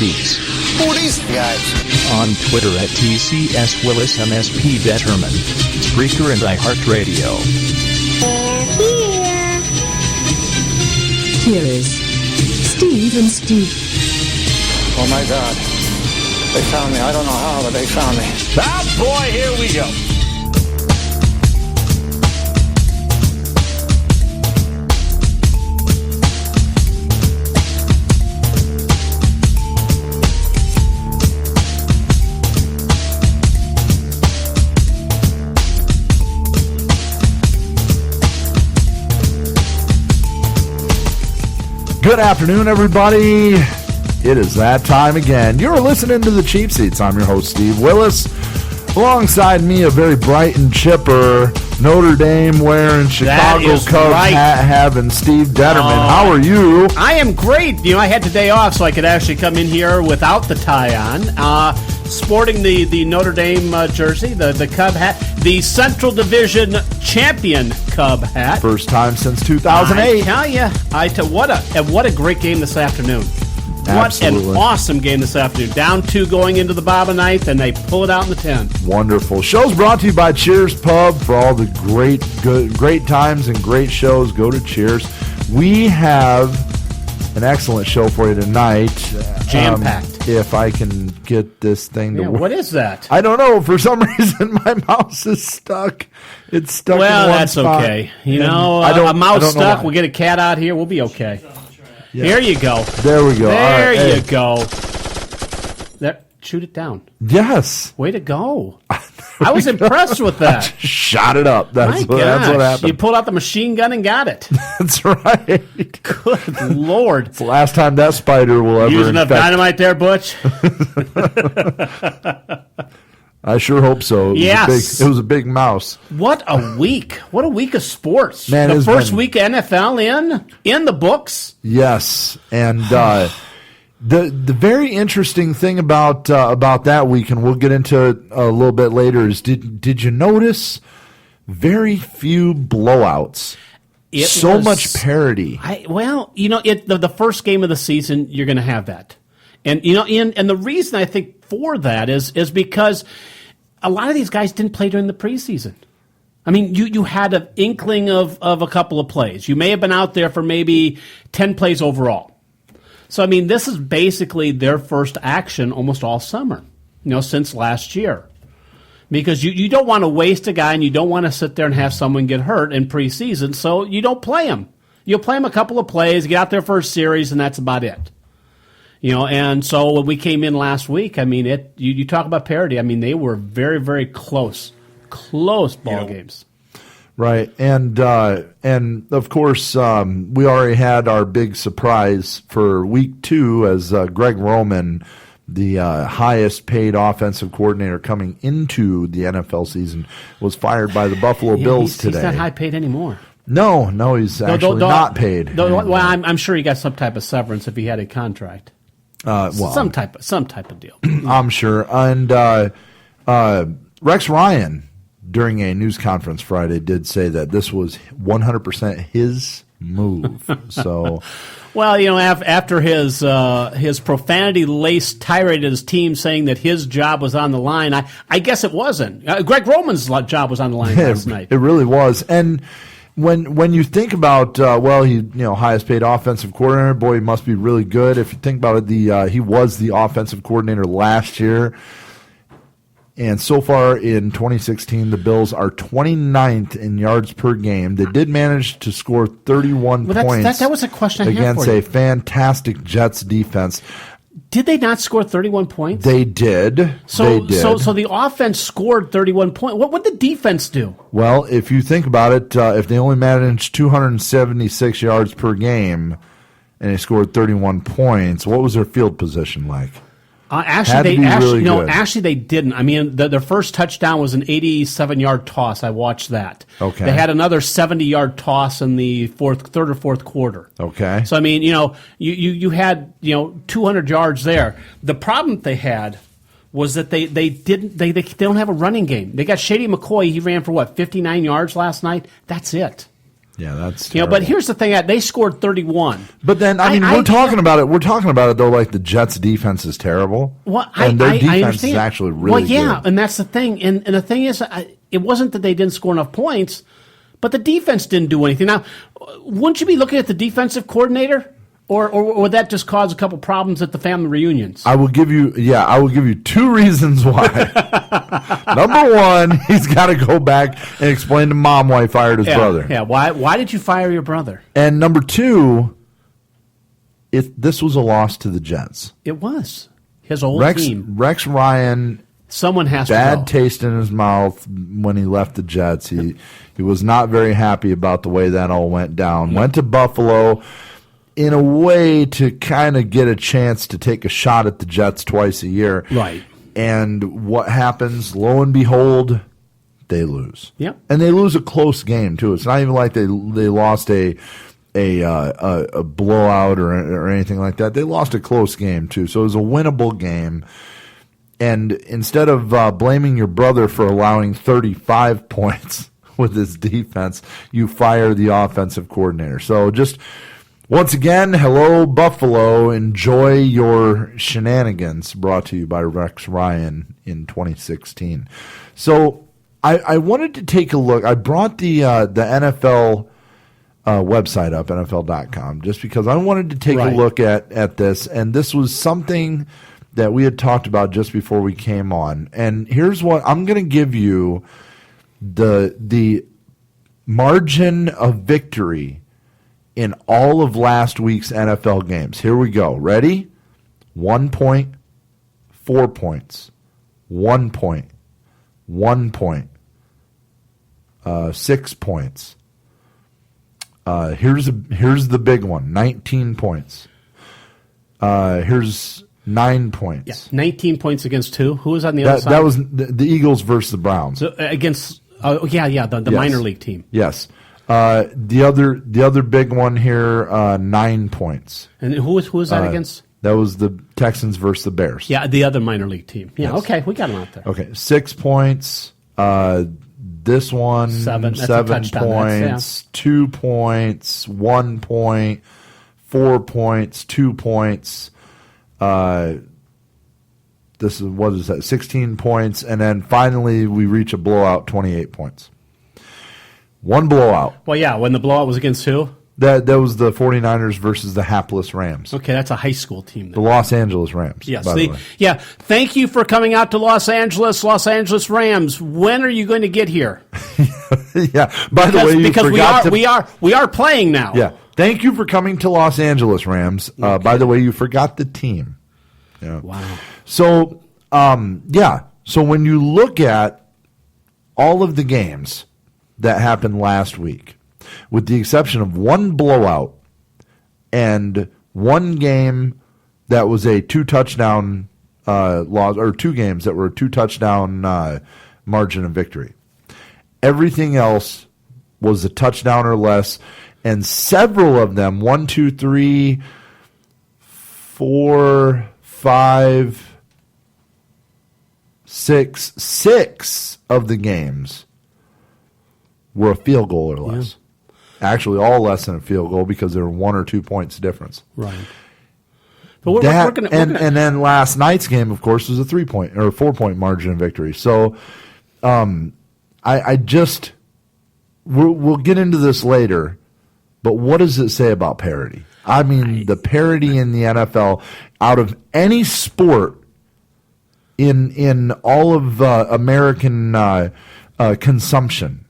Booties. Booties, guys. On Twitter at TCSWillisMSP Betterman. Spreaker and iHeartRadio. Here is Steve and Steve. Oh my God. They found me. I don't know how, but they found me. Ah, boy, here we go. Good afternoon, everybody. It is that time again. You're listening to the Cheap Seats. I'm your host, Steve Willis. Alongside me, a very bright and chipper, Notre Dame wearing, Chicago Cubs hat having Steve Detterman. How are you? I am great. You know, I had today off, so I could actually come in here without the tie on. Sporting the Notre Dame jersey, the Cub hat, the Central Division champion Cub hat. First time since 2008. I tell you, what a great game this afternoon. Absolutely. What an awesome game this afternoon. Down 2 going into the bottom of the ninth, and they pull it out in the 10th. Wonderful. Show's brought to you by Cheers Pub. For all the great times and great shows, go to Cheers. We have an excellent show for you tonight. Jam-packed. If I can get this thing to work. What is that? I don't know. For some reason, my mouse is stuck. It's stuck in one that's spot. Okay. You know, a mouse stuck. We'll get a cat out here. We'll be okay. Yeah. Here you go. There we go. There you go. There, shoot it down. Yes. Way to go. I was impressed with that. Shot it up. That's what happened. You pulled out the machine gun and got it. That's right. Good Lord. It's the last time that spider will ever Using enough dynamite there, Butch? I sure hope so. Yes. It was a big mouse. What a week. What a week of sports. Man, the first week of NFL in the books. Yes. And the very interesting thing about that week, and we'll get into it a little bit later, is did you notice very few blowouts? Much parity. The first game of the season, you're going to have that. And and the reason I think for that is because a lot of these guys didn't play during the preseason. I mean, you had an inkling of a couple of plays. You may have been out there for maybe 10 plays overall. So I mean, this is basically their first action almost all summer, since last year. Because you don't want to waste a guy and you don't want to sit there and have someone get hurt in preseason, so you don't play him. You'll play him a couple of plays, get out there for a series, and that's about it. And so when we came in last week, I mean, you talk about parity. I mean, they were very, very close ball games. Right, and of course, we already had our big surprise for week 2 as Greg Roman, the highest paid offensive coordinator coming into the NFL season, was fired by the Buffalo Bills today. He's not high paid anymore. No, he's actually not paid. Well, I'm sure he got some type of severance if he had a contract. Some type of deal. I'm sure. And Rex Ryan, during a news conference Friday, did say that this was 100% his move. So, well, after his profanity-laced tirade of his team saying that his job was on the line, I guess it wasn't. Greg Roman's job was on the line last night. It really was, and. When you think about he highest paid offensive coordinator, boy, he must be really good. If you think about it, he was the offensive coordinator last year, and so far in 2016, the Bills are 29th in yards per game. They did manage to score 31 points. That was a question I had against for you. a fantastic Jets defense. Did they not score 31 points? They did. So the offense scored 31 points. What would the defense do? Well, if you think about it, if they only managed 276 yards per game and they scored 31 points, what was their field position like? Actually, they didn't. I mean, their first touchdown was an 87-yard toss. I watched that. Okay. They had another 70-yard toss in the third or fourth quarter. Okay. So I mean, you had 200 yards there. The problem they had was that they don't have a running game. They got Shady McCoy. He ran for 59 yards last night. That's it. Yeah, that's But terrible. here's the thing: they scored 31. But then, we're talking about it. We're talking about it though, like the Jets' defense is terrible, and their defense understand. is actually really good. And that's the thing. And the thing is, it wasn't that they didn't score enough points, but the defense didn't do anything. Now, wouldn't you be looking at the defensive coordinator, or would that just cause a couple problems at the family reunions? I will give you 2 reasons why. Number one, he's got to go back and explain to mom why he fired his brother. Yeah. Why did you fire your brother? And number 2, this was a loss to the Jets. It was his old team. Rex Ryan. Someone has to go. Bad taste in his mouth when he left the Jets. He was not very happy about the way that all went down. Went to Buffalo in a way to kind of get a chance to take a shot at the Jets twice a year. Right. And what happens? Lo and behold, they lose. Yep. And they lose a close game too. It's not even like they lost a blowout or anything like that. They lost a close game too. So it was a winnable game. And instead of blaming your brother for allowing 35 points with his defense, you fire the offensive coordinator. So just once again, hello, Buffalo. Enjoy your shenanigans, brought to you by Rex Ryan in 2016. So I wanted to take a look. I brought the NFL website up, NFL.com, just because I wanted to take a look at this. And this was something that we had talked about just before we came on. And here's what I'm going to give you: the margin of victory in all of last week's NFL games. Here we go. Ready? 1 point, 4 points, 1 point, 1 point, 6 points. Here's the big one. 19 points. Here's 9 points. Yeah, 19 points against who? Who was on the other side? That was the Eagles versus the Browns. So, against the minor league team. Yes. The other big one here, 9 points. And who was that against? That was the Texans versus the Bears. Yeah, the other minor league team. Yeah, Yes. okay, we got them out there. Okay, 6 points. This one, 7 points, 2 points, 1 point, 4 points, 2 points. This is, what is that, 16 points. And then finally we reach a blowout, 28 points. One blowout. Well, yeah, when the blowout was against who? That was the 49ers versus the hapless Rams. Okay, that's a high school team. The Los Angeles Rams. Yes. by the way. Yeah. Thank you for coming out to Los Angeles Rams. When are you going to get here? Yeah. By the way, you because forgot we are playing now. Yeah. Thank you for coming to Los Angeles Rams. By the way, you forgot the team. Yeah. Wow. So, So when you look at all of the games that happened last week, with the exception of one blowout and one game that was a 2-touchdown loss, or 2 games that were a 2-touchdown margin of victory, everything else was a touchdown or less, and several of them, 1, 2, 3, 4, 5, 6 of the games were a field goal or less. Yeah. Actually, all less than a field goal because there were 1 or 2 points difference. Right. But and then last night's game, of course, was a 3-point or 4-point margin of victory. So, I just we'll get into this later, but what does it say about parity? I mean, the parity in the NFL out of any sport in all of American consumption,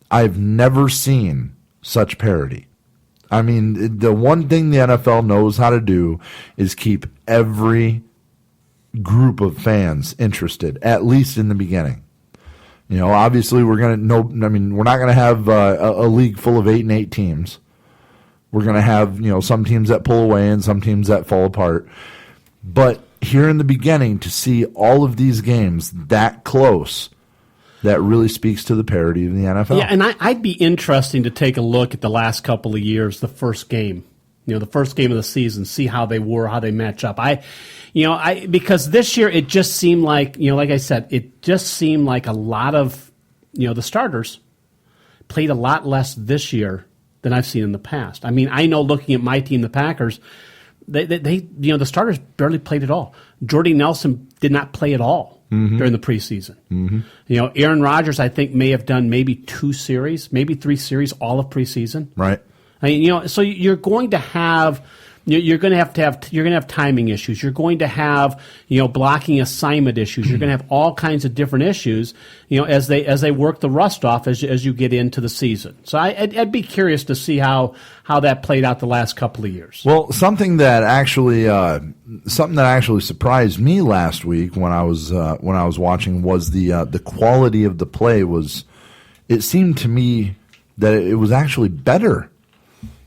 I've never seen such parity. I mean, the one thing the NFL knows how to do is keep every group of fans interested, at least in the beginning. You know, obviously we're not going to have a league full of 8-8 teams. We're going to have, some teams that pull away and some teams that fall apart. But here in the beginning, to see all of these games that close, that really speaks to the parity of the NFL. Yeah, and I'd be interesting to take a look at the last couple of years, the first game, the first game of the season, see how they were, how they match up. Because this year it just seemed like, like I said, it just seemed like a lot of, the starters played a lot less this year than I've seen in the past. I mean, I know looking at my team, the Packers, they the starters barely played at all. Jordy Nelson did not play at all during the preseason. Aaron Rodgers, I think, may have done maybe 2 series, maybe 3 series all of preseason. Right. I mean, so you're going to have timing issues. You're going to have blocking assignment issues. You're going to have all kinds of different issues as they work the rust off as you get into the season. So I'd be curious to see how that played out the last couple of years. Well, something that actually surprised me last week when I was watching was the quality of the play was. It seemed to me that it was actually better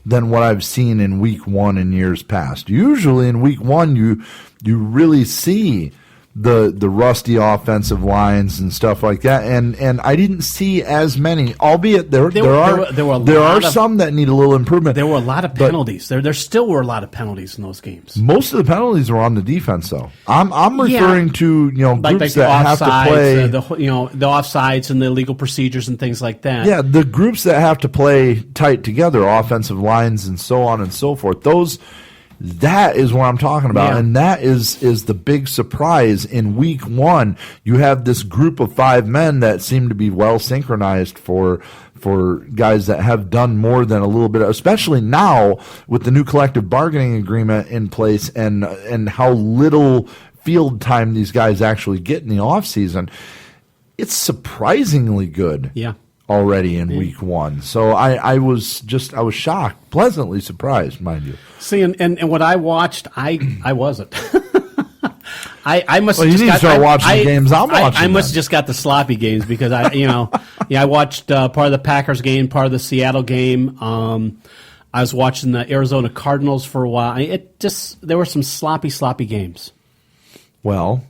than what I've seen in week 1 in years past. Usually in week 1 you really see the rusty offensive lines and stuff like that, and I didn't see as many. Albeit there are some that need a little improvement. There were a lot of penalties. There still were a lot of penalties in those games. Most of the penalties were on the defense, though. I'm referring to groups that have to play the offsides and the illegal procedures and things like that. Yeah, the groups that have to play tight together, offensive lines and so on and so forth. That is what I'm talking about, and that is the big surprise. In week 1, you have this group of 5 men that seem to be well synchronized for guys that have done more than a little bit, especially now with the new collective bargaining agreement in place and how little field time these guys actually get in the offseason. It's surprisingly good. Yeah. Already in week 1. So I was shocked, pleasantly surprised, mind you. See, and what I watched, I wasn't. I must. Well, you need to start watching the games I'm watching. I must have just got the sloppy games because I watched part of the Packers game, part of the Seattle game. I was watching the Arizona Cardinals for a while. There were some sloppy games. Well.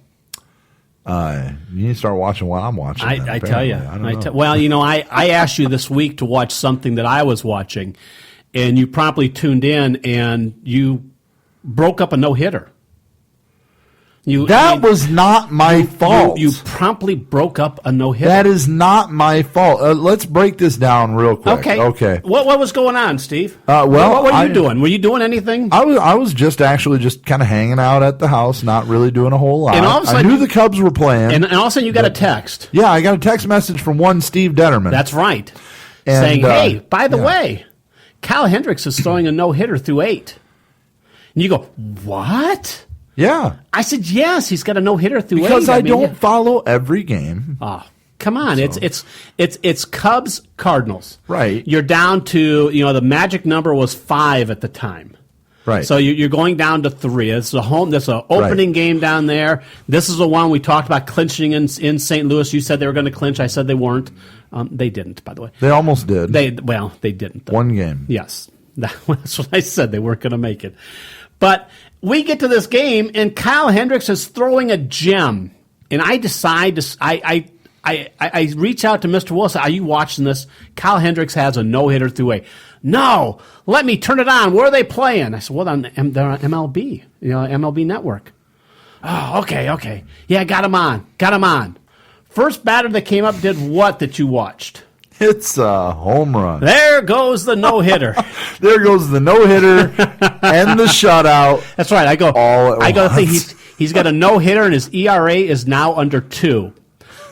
You need to start watching what I'm watching. I tell you. I asked you this week to watch something that I was watching, and you promptly tuned in and you broke up a no-hitter. That was not my fault. You promptly broke up a no-hitter. That is not my fault. Let's break this down real quick. Okay. What was going on, Steve? What were you doing? Were you doing anything? I was just kind of hanging out at the house, not really doing a whole lot. And all of a sudden, I knew the Cubs were playing. And all of a sudden you got a text. Yeah, I got a text message from one Steve Detterman. That's right. Saying, hey, by the way, Kyle Hendricks is throwing a no-hitter through 8. And you go, what? Yeah. I said, yes, he's got a no-hitter through 8. Because I don't follow every game. Oh, come on. So. It's Cubs Cardinals. Right. You're down to, the magic number was 5 at the time. Right. So you're going down to 3. It's a home. There's an opening game down there. This is the one we talked about clinching in St. Louis. You said they were going to clinch. I said they weren't. They didn't, by the way. They almost did. They didn't. Though. One game. Yes. That's what I said. They weren't going to make it. But we get to this game, and Kyle Hendricks is throwing a gem. And I decide to I reach out to Mr. Wilson. Are you watching this? Kyle Hendricks has a no-hitter through 8. No, let me turn it on. Where are they playing? I said, well, they're on MLB, MLB Network. Oh, okay. Yeah, got him on. First batter that came up did what that you watched? It's a home run. There goes the no-hitter. There goes the no-hitter and the shutout. That's right. I go think he's got a no-hitter, and his ERA is now under 2.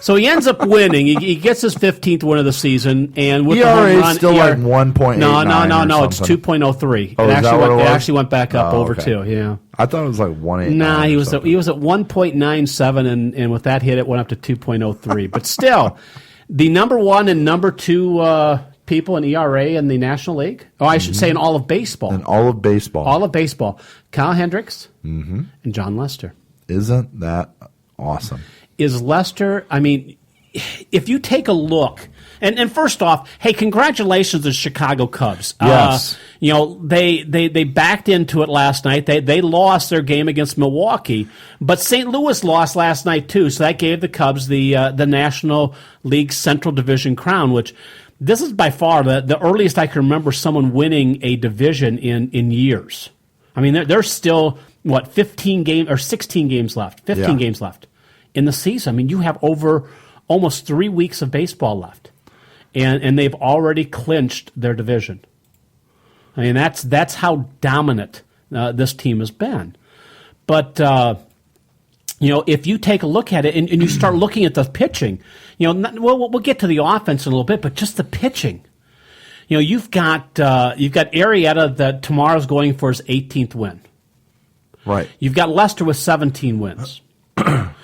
So he ends up winning. He gets his 15th win of the season, and with ERA the home run, is still like 1.89. No. It's 2.03. Oh, it actually went back up over 2. Yeah. I thought it was like 1.89. Nah, he was at 1.97, and with that hit, it went up to 2.03. But still, the number 1 and number 2 people in ERA in the National League. Oh, I should say in all of baseball. In all of baseball. All of baseball. Kyle Hendricks and John Lester. Isn't that awesome? Is Lester, if you take a look, and first off, hey, congratulations to Chicago Cubs. Yes. They backed into it last night. They lost their game against Milwaukee, but St. Louis lost last night too, so that gave the Cubs the National League Central Division crown, which this is by far the earliest I can remember someone winning a division in years. There's still, 15 games or 16 games left, 15 games left in the season. You have over almost 3 weeks of baseball left. and they've already clinched their division. I mean, that's how dominant this team has been. But if you take a look at it and you start looking at the pitching, we'll get to the offense in a little bit, but just the pitching. You've got Arrieta that tomorrow's going for his 18th win. Right. You've got Lester with 17 wins.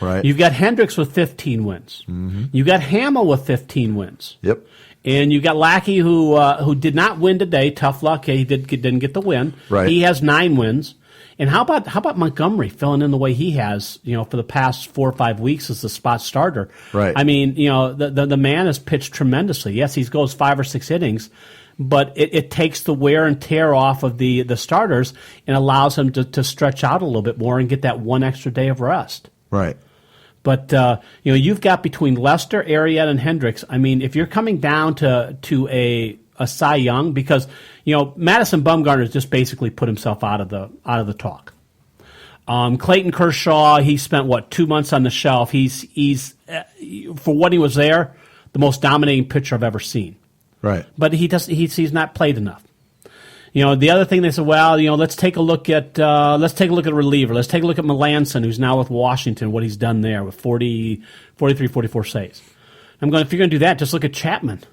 Right. You've got Hendricks with 15 wins. Mm-hmm. You've got Hamill with 15 wins. Yep. And you got Lackey who did not win today. Tough luck. He didn't get the win. Right. He has 9 wins. And how about Montgomery filling in the way he has, for the past 4 or 5 weeks as the spot starter? Right. I mean, the man has pitched tremendously. Yes, he goes 5 or 6 innings, but it takes the wear and tear off of the starters and allows him to stretch out a little bit more and get that one extra day of rest. Right. But you've got between Lester, Arrieta, and Hendricks. I mean, if you're coming down to a Cy Young, because Madison Bumgarner's just basically put himself out of the talk. Clayton Kershaw, he spent 2 months on the shelf. He's for what he was there, the most dominating pitcher I've ever seen. Right. But he's not played enough. The other thing they said, let's take a look at a reliever. Let's take a look at Melanson, who's now with Washington, what he's done there with 43, 44 saves. I'm going, if you're going to do that, just look at Chapman,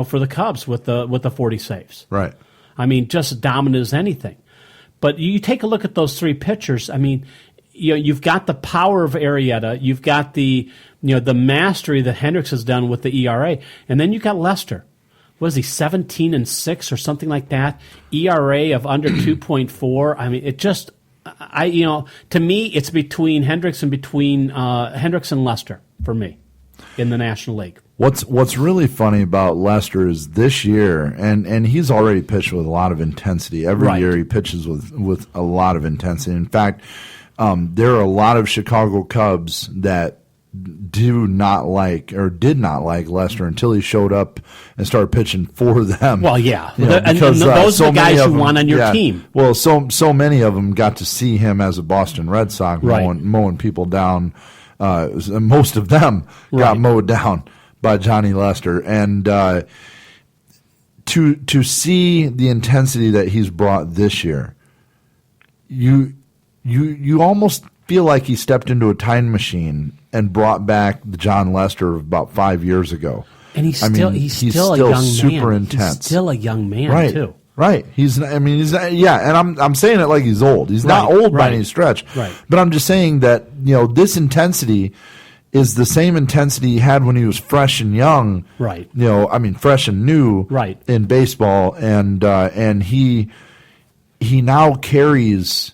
for the Cubs with the 40 saves. Right. I mean, just as dominant as anything. But you take a look at those 3 pitchers. I mean, you've got the power of Arrieta, you've got the mastery that Hendricks has done with the ERA, and then you've got Lester. Was he 17-6 or something like that? ERA of under 2.4. I mean, it just, to me, it's between Hendricks and Lester for me in the National League. What's really funny about Lester is this year, and he's already pitched with a lot of intensity. Every year he pitches with a lot of intensity. In fact, there are a lot of Chicago Cubs that do not like or did not like Lester until he showed up and started pitching for them. Well, yeah, because those are the guys you want on your team. Well, so many of them got to see him as a Boston Red Sox mowing people down. Most of them got mowed down by Johnny Lester, and to see the intensity that he's brought this year, you almost feel like he stepped into a time machine and brought back the John Lester of about 5 years ago. And he's still a young super man. intense. He's still a young man too. Right. He's and I'm saying it like he's old. He's not old by any stretch. Right. But I'm just saying that, this intensity is the same intensity he had when he was fresh and young. Right. Fresh and new in baseball, and he now carries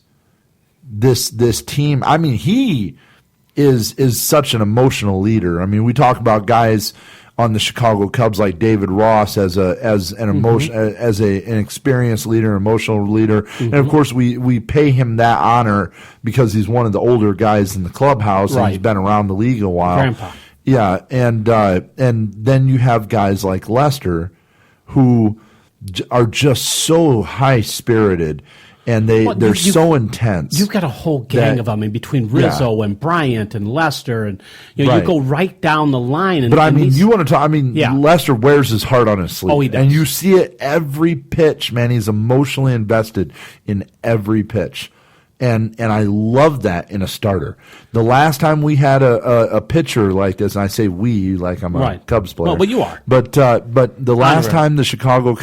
this team. I mean, he is such an emotional leader. I mean, we talk about guys on the Chicago Cubs like David Ross as an emotion as an experienced leader, an emotional leader, and of course we pay him that honor because he's one of the older guys in the clubhouse and he's been around the league a while. Grandpa. Yeah, and then you have guys like Lester who are just so high spirited. And they're so intense. You've got a whole gang of them in between Rizzo and Bryant and Lester, and you go right down the line. But you want to talk? Lester wears his heart on his sleeve. Oh, he does. And you see it every pitch, man. He's emotionally invested in every pitch. And I love that in a starter. The last time we had a pitcher like this, and I say we like I'm a Cubs player. Well, but you are. But the last time the Chicago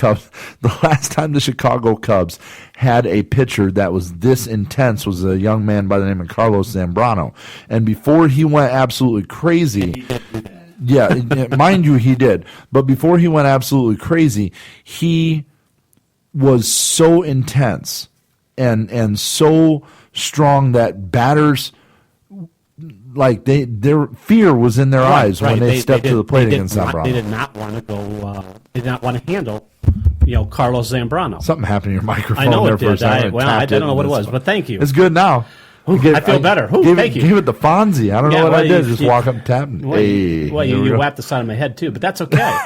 Cubs had a pitcher that was this intense was a young man by the name of Carlos Zambrano. And before he went absolutely crazy, mind you, he did. But before he went absolutely crazy, he was so intense and so strong that batters, like their fear was in their eyes when they stepped to the plate against Zambrano. They did not want to go. They did not want to handle, Carlos Zambrano. Something happened to your microphone. I know there it for a did. second. I don't know what it was, but thank you. It's good now. I feel better. Thank you. Give it the Fonzie. I don't know what I did. Just walk up and tap him. You whapped the side of my head too, but that's okay.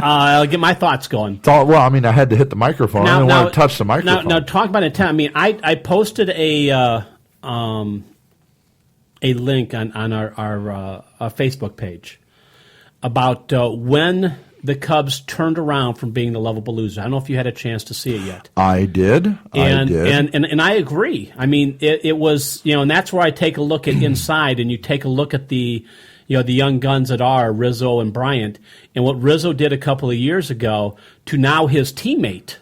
I'll get my thoughts going. I had to hit the microphone. I didn't want to touch the microphone. Now talk about intent. I posted a link on our Facebook page about when the Cubs turned around from being the lovable loser. I don't know if you had a chance to see it yet. I did. And I agree. I mean, it was, and that's where I take a look at inside, and you take a look at the young guns that are Rizzo and Bryant, and what Rizzo did a couple of years ago to now his teammate,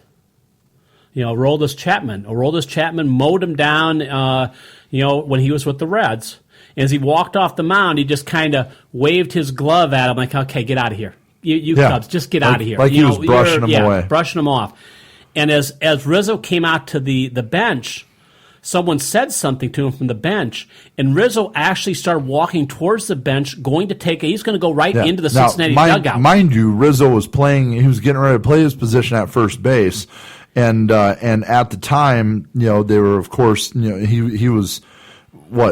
Aroldis Chapman. Aroldis Chapman mowed him down, when he was with the Reds. As he walked off the mound, he just kind of waved his glove at him like, okay, get out of here. You Cubs, just get out of here. Like he was brushing him away. Brushing him off. And as Rizzo came out to the bench, someone said something to him from the bench, and Rizzo actually started walking towards the bench, he's going to go right into the Cincinnati dugout. Mind you, Rizzo was he was getting ready to play his position at first base, and at the time, they were, of course, he was,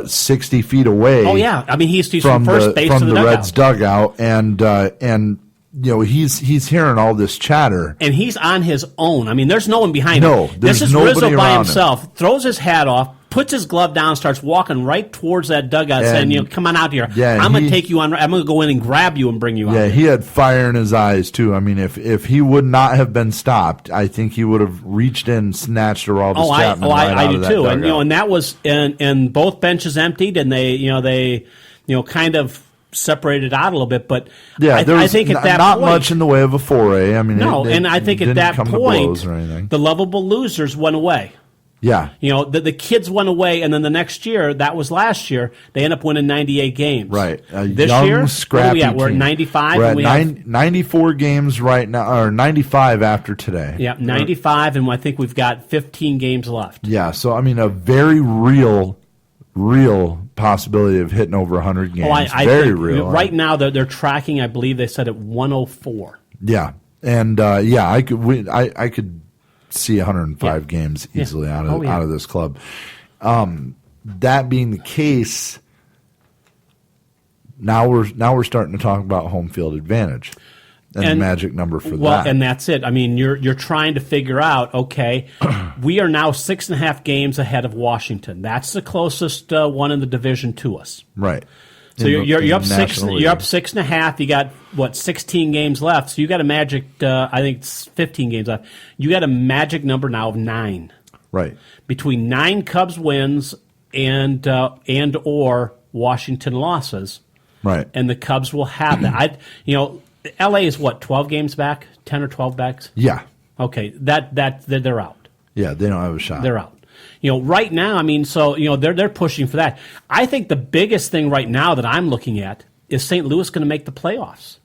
60 feet away. Oh yeah, I mean he's from first base to the dugout. Reds dugout, and he's hearing all this chatter, and he's on his own. I mean, there's no one behind him. No, this is Rizzo by himself. Throws his hat off, puts his glove down, starts walking right towards that dugout, saying, "Come on out here. I'm going to take you on. I'm going to go in and grab you and bring you out." Yeah, he had fire in his eyes too. I mean, if he would not have been stopped, I think he would have reached in, snatched Aroldis Chapman I do too. And and that was and both benches emptied, and they kind of separated out a little bit, but yeah, I think at that not point, much in the way of a foray. I mean, and I think at that point, the lovable losers went away. Yeah. The kids went away, and then the next year, that was last year, they ended up winning 98 games. Right. This young, year, scrappy team. we're at 95. We're at 94 games right now, or 95 after today. Yeah, 95, and I think we've got 15 games left. Yeah, so, I mean, a very real possibility of hitting over 100 games. I very think real. Right now, they're tracking, I believe they said at 104. Yeah, and I could see 105 games easily out of this club. That being the case, now we're starting to talk about home field advantage and the magic number for that. Well, and that's it. I mean, you're trying to figure out. Okay, we are now 6.5 games ahead of Washington. That's the closest one in the division to us. Right. So you're up 6. You're up 6.5. You got 16 games left. So you got a magic. I think it's 15 games left. You got a magic number now of 9. Right. Between 9 Cubs wins and or Washington losses. Right. And the Cubs will have that. LA is 12 games back, 10 or 12 backs. Yeah. Okay. They're out. Yeah, they don't have a shot. They're out. Right now, I mean, so, they're pushing for that. I think the biggest thing right now that I'm looking at is St. Louis going to make the playoffs.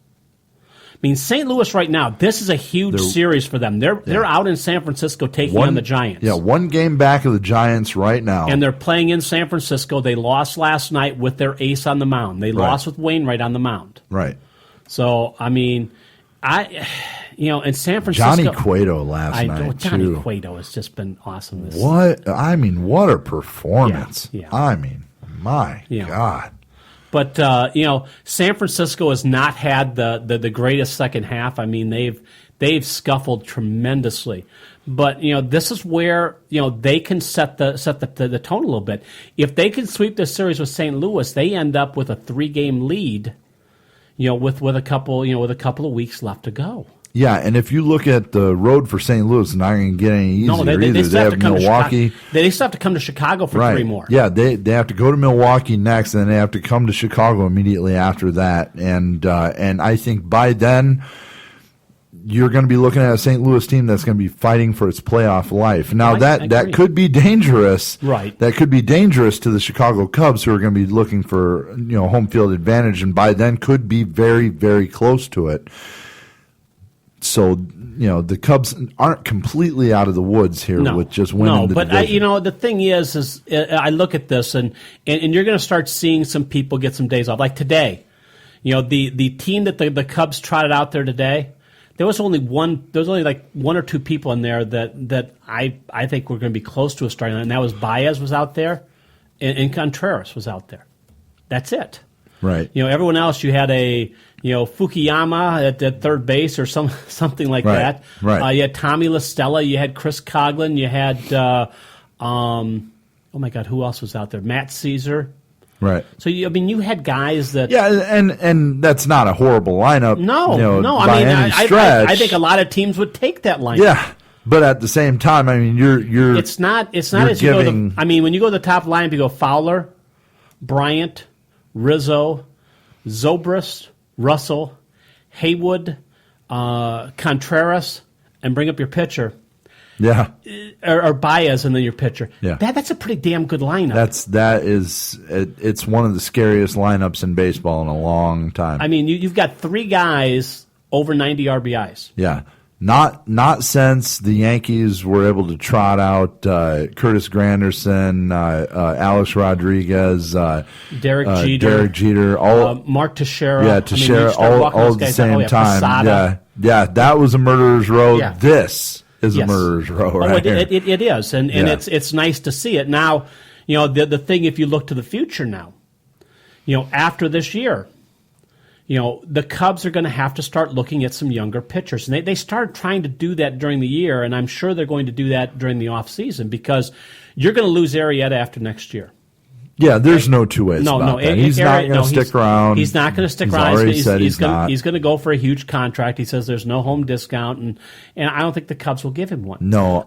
I mean, St. Louis right now, this is a huge series for them. They're out in San Francisco taking on the Giants. Yeah, 1 game back of the Giants right now. And they're playing in San Francisco. They lost last night with their ace on the mound. They lost with Wainwright on the mound. Right. So, I mean, in San Francisco, Johnny Cueto last night, Johnny Cueto has just been awesome. What a performance! Yeah. I mean, my God. But San Francisco has not had the greatest second half. I mean, they've scuffled tremendously. But this is where they can set the tone a little bit. If they can sweep this series with St. Louis, they end up with a 3-game lead. With a couple of weeks left to go. Yeah, and if you look at the road for St. Louis, it's not going to get any easier either. They have Milwaukee. They still have to come to Chicago for 3 more. Yeah, they have to go to Milwaukee next, and then they have to come to Chicago immediately after that. And I think by then you're going to be looking at a St. Louis team that's going to be fighting for its playoff life. Now that could be dangerous. Right. That could be dangerous to the Chicago Cubs, who are going to be looking for home field advantage, and by then could be very, very close to it. So the Cubs aren't completely out of the woods here with just winning the division. But the thing is I look at this and you're going to start seeing some people get some days off. Like today, the team that the Cubs trotted out there today. There was only like 1 or 2 people in there that I think were going to be close to a starting line, and that was Baez was out there, and Contreras was out there. That's it. Right. Everyone else, you had a Fukuyama at third base or something like that. Right. You had Tommy La Stella. You had Chris Coughlin. You had oh my God, who else was out there? Matt Caesar. Right. So you had guys that and that's not a horrible lineup. No. By any stretch. I think a lot of teams would take that lineup. Yeah. But at the same time, I mean, you're It's not as giving, you go. When you go to the top line, you go Fowler, Bryant, Rizzo, Zobrist, Russell, Haywood, Contreras, and bring up your pitcher. Yeah. Or Baez and then your pitcher. Yeah. That's a pretty damn good lineup. It's one of the scariest lineups in baseball in a long time. I mean, you've got 3 guys over 90 RBIs. Yeah. Not since the Yankees were able to trot out Curtis Granderson, Alex Rodriguez, Derek Jeter, Mark Teixeira. Yeah, Teixeira, all at the same time. Posada. Yeah, that was a murderer's row. Yeah. This is a murderer's row right here. It is, and it's nice to see it. Now, the thing, if you look to the future now, after this year, the Cubs are going to have to start looking at some younger pitchers. And they started trying to do that during the year, and I'm sure they're going to do that during the offseason because you're going to lose Arrieta after next year. Yeah, there's no two ways about that. He's not going to stick around. He's not going to stick around. He's going to go for a huge contract. He says there's no home discount, and I don't think the Cubs will give him one. No,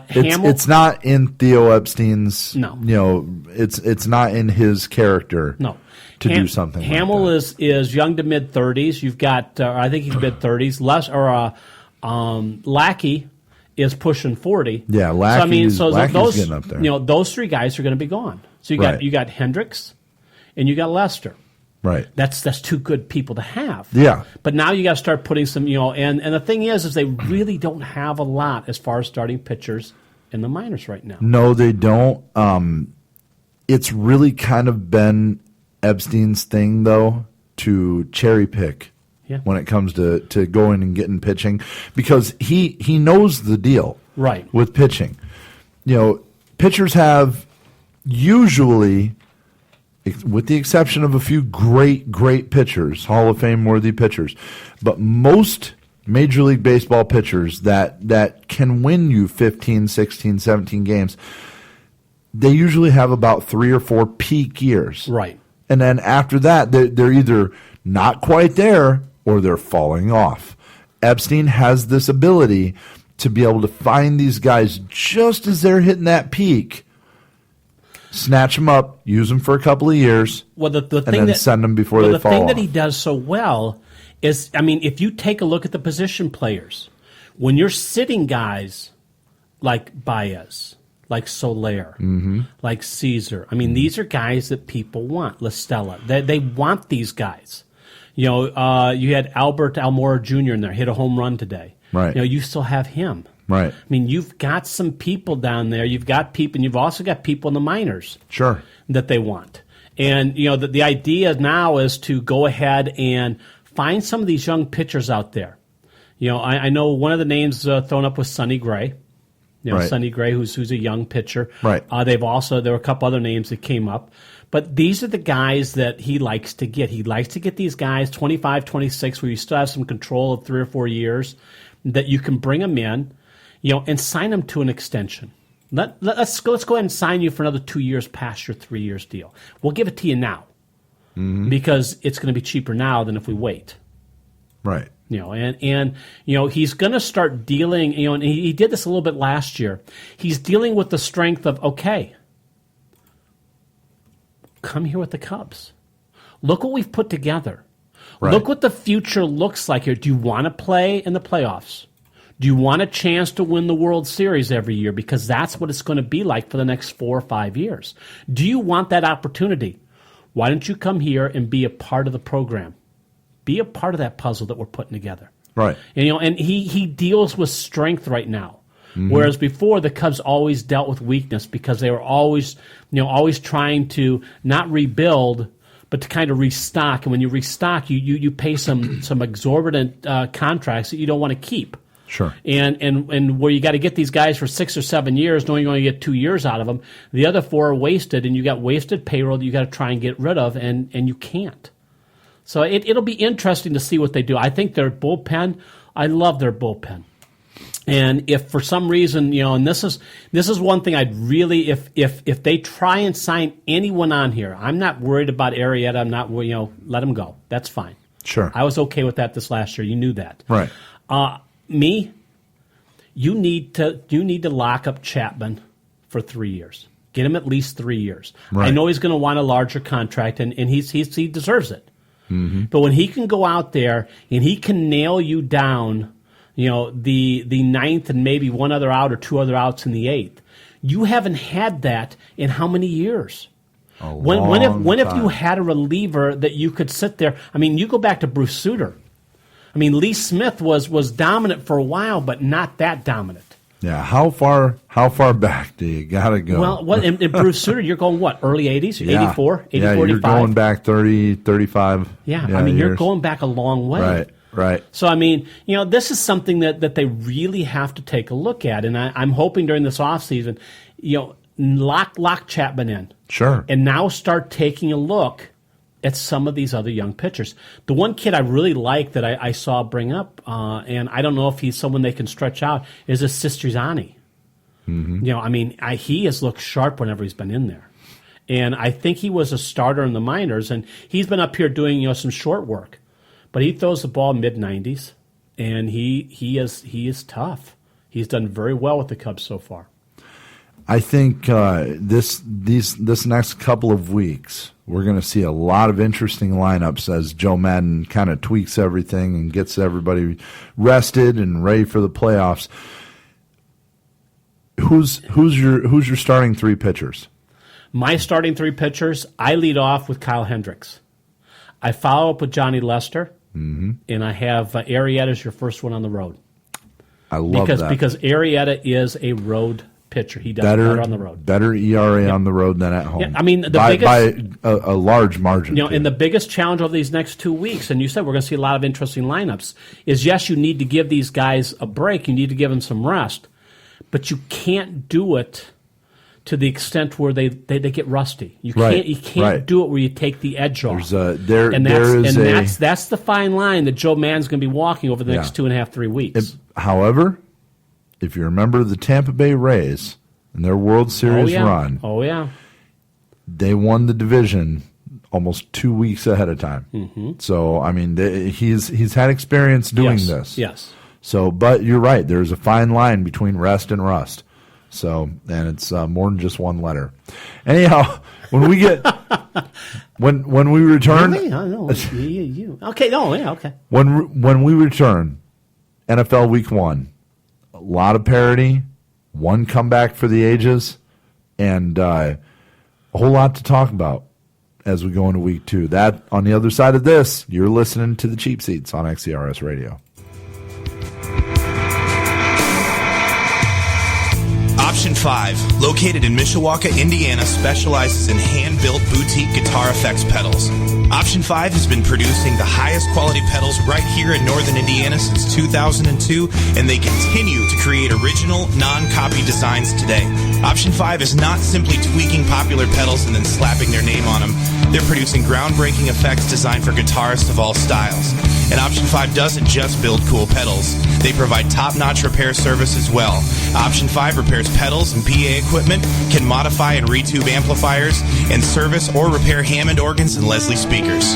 it's not in Theo Epstein's. No, it's not in his character. No. To do something. Hamill like that. is young to mid 30s. You've got I think he's mid 30s. Lackey is pushing 40. Yeah, Lackey's those getting up there. Those 3 guys are going to be gone. So you got Hendricks, and you got Lester. Right. That's 2 good people to have. Yeah. But now you got to start putting some and the thing is they really don't have a lot as far as starting pitchers in the minors right now. No, they don't. It's really kind of been Epstein's thing, though, to cherry pick when it comes to going and getting pitching because he knows the deal with pitching. Pitchers have usually, with the exception of a few great pitchers, Hall of Fame worthy pitchers, but most Major League Baseball pitchers that can win you 15, 16, 17 games, they usually have about 3 or 4 peak years. Right. And then after that, they're either not quite there or they're falling off. Epstein has this ability to be able to find these guys just as they're hitting that peak, snatch them up, use them for a couple of years, and then send them before they fall off. The thing that he does so well is, if you take a look at the position players, when you're sitting guys like Baez, like Soler, like Caesar. These are guys that people want. La Stella. They want these guys. You had Albert Almora Jr. in there, hit a home run today. Right. You still have him. Right. You've got some people down there. You've got people, and you've also got people in the minors. Sure. That they want. And, the idea now is to go ahead and find some of these young pitchers out there. I know one of the names thrown up was Sonny Gray. Sonny Gray, who's a young pitcher. Right. There were a couple other names that came up. But these are the guys that he likes to get. He likes to get these guys 25, 26, where you still have some control of 3 or 4 years, that you can bring them in, and sign them to an extension. Let's go ahead and sign you for another 2 years past your 3 years deal. We'll give it to you now because it's going to be cheaper now than if we wait. Right. He's going to start dealing, and he did this a little bit last year. He's dealing with the strength of, okay, come here with the Cubs. Look what we've put together. Right. Look what the future looks like here. Do you want to play in the playoffs? Do you want a chance to win the World Series every year? Because that's what it's going to be like for the next 4 or 5 years. Do you want that opportunity? Why don't you come here and be a part of the program? Be a part of that puzzle that we're putting together. Right. And he deals with strength right now. Whereas before, the Cubs always dealt with weakness because they were always trying to not rebuild, but to kind of restock. And when you restock, you pay some exorbitant contracts that you don't want to keep. Sure. And where you got to get these guys for 6 or 7 years, knowing you only get 2 years out of them, the other 4 are wasted, and you got wasted payroll that you got to try and get rid of, and you can't. So it'll be interesting to see what they do. I think their bullpen, I love their bullpen. And if for some reason, and this is one thing I'd really, if they try and sign anyone on here, I'm not worried about Arrieta. I'm not, let him go. That's fine. Sure. I was okay with that this last year. You knew that. Right. You need to lock up Chapman for 3 years. Get him at least 3 years. Right. I know he's going to want a larger contract, and he deserves it. Mm-hmm. But when he can go out there and he can nail you down, the ninth and maybe one other out or two other outs in the eighth, you haven't had that in how many years? When if you had a reliever that you could sit there? I mean, you go back to Bruce Sutter. I mean, Lee Smith was dominant for a while, but not that dominant. Yeah, how far back do you got to go? Well, in Bruce Sutter, you're going, what, early 80s? Yeah. 84, 80, yeah, 45? You're going back 30, 35 Yeah, I mean, years. you're going back a long way. Right. So, I mean, this is something that they really have to take a look at. And I'm hoping during this offseason, lock Chapman in. Sure. And now start taking a look at some of these other young pitchers. The one kid I really like that I saw bring up, and I don't know if he's someone they can stretch out, is a Sistrizani. Mm-hmm. He has looked sharp whenever he's been in there. And I think he was a starter in the minors, and he's been up here doing some short work. But he throws the ball mid-90s, and he is tough. He's done very well with the Cubs so far. I think this next couple of weeks, we're going to see a lot of interesting lineups as Joe Madden kind of tweaks everything and gets everybody rested and ready for the playoffs. Who's your starting three pitchers? My starting three pitchers, I lead off with Kyle Hendricks. I follow up with Johnny Lester, and I have Arrieta as your first one on the road. I love that. Because Arrieta is a road pitcher. He does better on the road. Better ERA on the road than at home. Yeah, I mean, by a large margin. And the biggest challenge over these next 2 weeks, and you said we're going to see a lot of interesting lineups, is yes, you need to give these guys a break. You need to give them some rest. But you can't do it to the extent where they get rusty. You can't do it where you take the edge off. That's the fine line that Joe Mann's going to be walking over the next 2.5, 3 weeks. However, if you remember the Tampa Bay Rays and their World Series run, they won the division almost 2 weeks ahead of time. Mm-hmm. So I mean, he's had experience doing this. Yes. So, but you're right. There's a fine line between rest and rust. So, and it's more than just one letter. Anyhow, when we get when we return, really? I know. You. Okay. No. Yeah. Okay. When we return, NFL Week 1, a lot of parity, one comeback for the ages, and a whole lot to talk about as we go into Week 2. That on the other side of this, you're listening to the Cheap Seats on XCRS Radio. Option 5, located in Mishawaka, Indiana, specializes in hand-built boutique guitar effects pedals. Option 5 has been producing the highest quality pedals right here in northern Indiana since 2002, and they continue to create original, non-copy designs today. Option 5 is not simply tweaking popular pedals and then slapping their name on them. They're producing groundbreaking effects designed for guitarists of all styles. And Option 5 doesn't just build cool pedals. They provide top-notch repair service as well. Option 5 repairs pedals and PA equipment, can modify and retube amplifiers, and service or repair Hammond organs and Leslie speakers.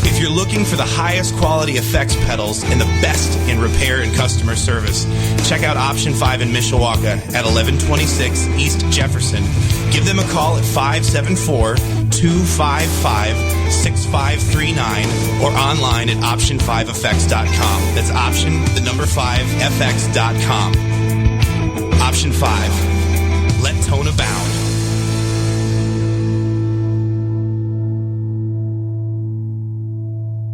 If you're looking for the highest quality effects pedals and the best in repair and customer service, check out Option 5 in Mishawaka at 1126 East Jefferson. Give them a call at 574-255-6539 or online at option5effects.com. That's option, the number 5effects.com. Option 5. Let tone abound.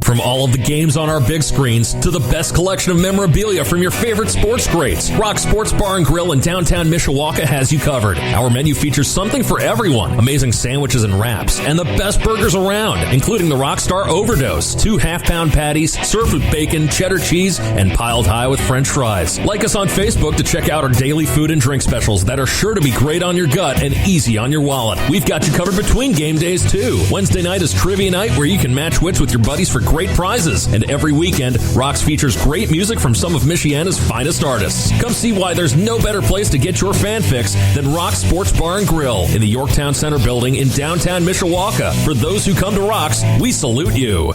From all of the games on our big screens to the best collection of memorabilia from your favorite sports greats, Rock Sports Bar and Grill in downtown Mishawaka has you covered. Our menu features something for everyone. Amazing sandwiches and wraps, and the best burgers around, including the Rockstar Overdose, 2 half-pound patties, served with bacon, cheddar cheese, and piled high with French fries. Like us on Facebook to check out our daily food and drink specials that are sure to be great on your gut and easy on your wallet. We've got you covered between game days, too. Wednesday night is trivia night where you can match wits with your buddies for great great prizes. And every weekend, Rocks features great music from some of Michiana's finest artists. Come see why there's no better place to get your fan fix than Rocks Sports Bar and Grill in the Yorktown Center building in downtown Mishawaka. For those who come to Rocks, we salute you.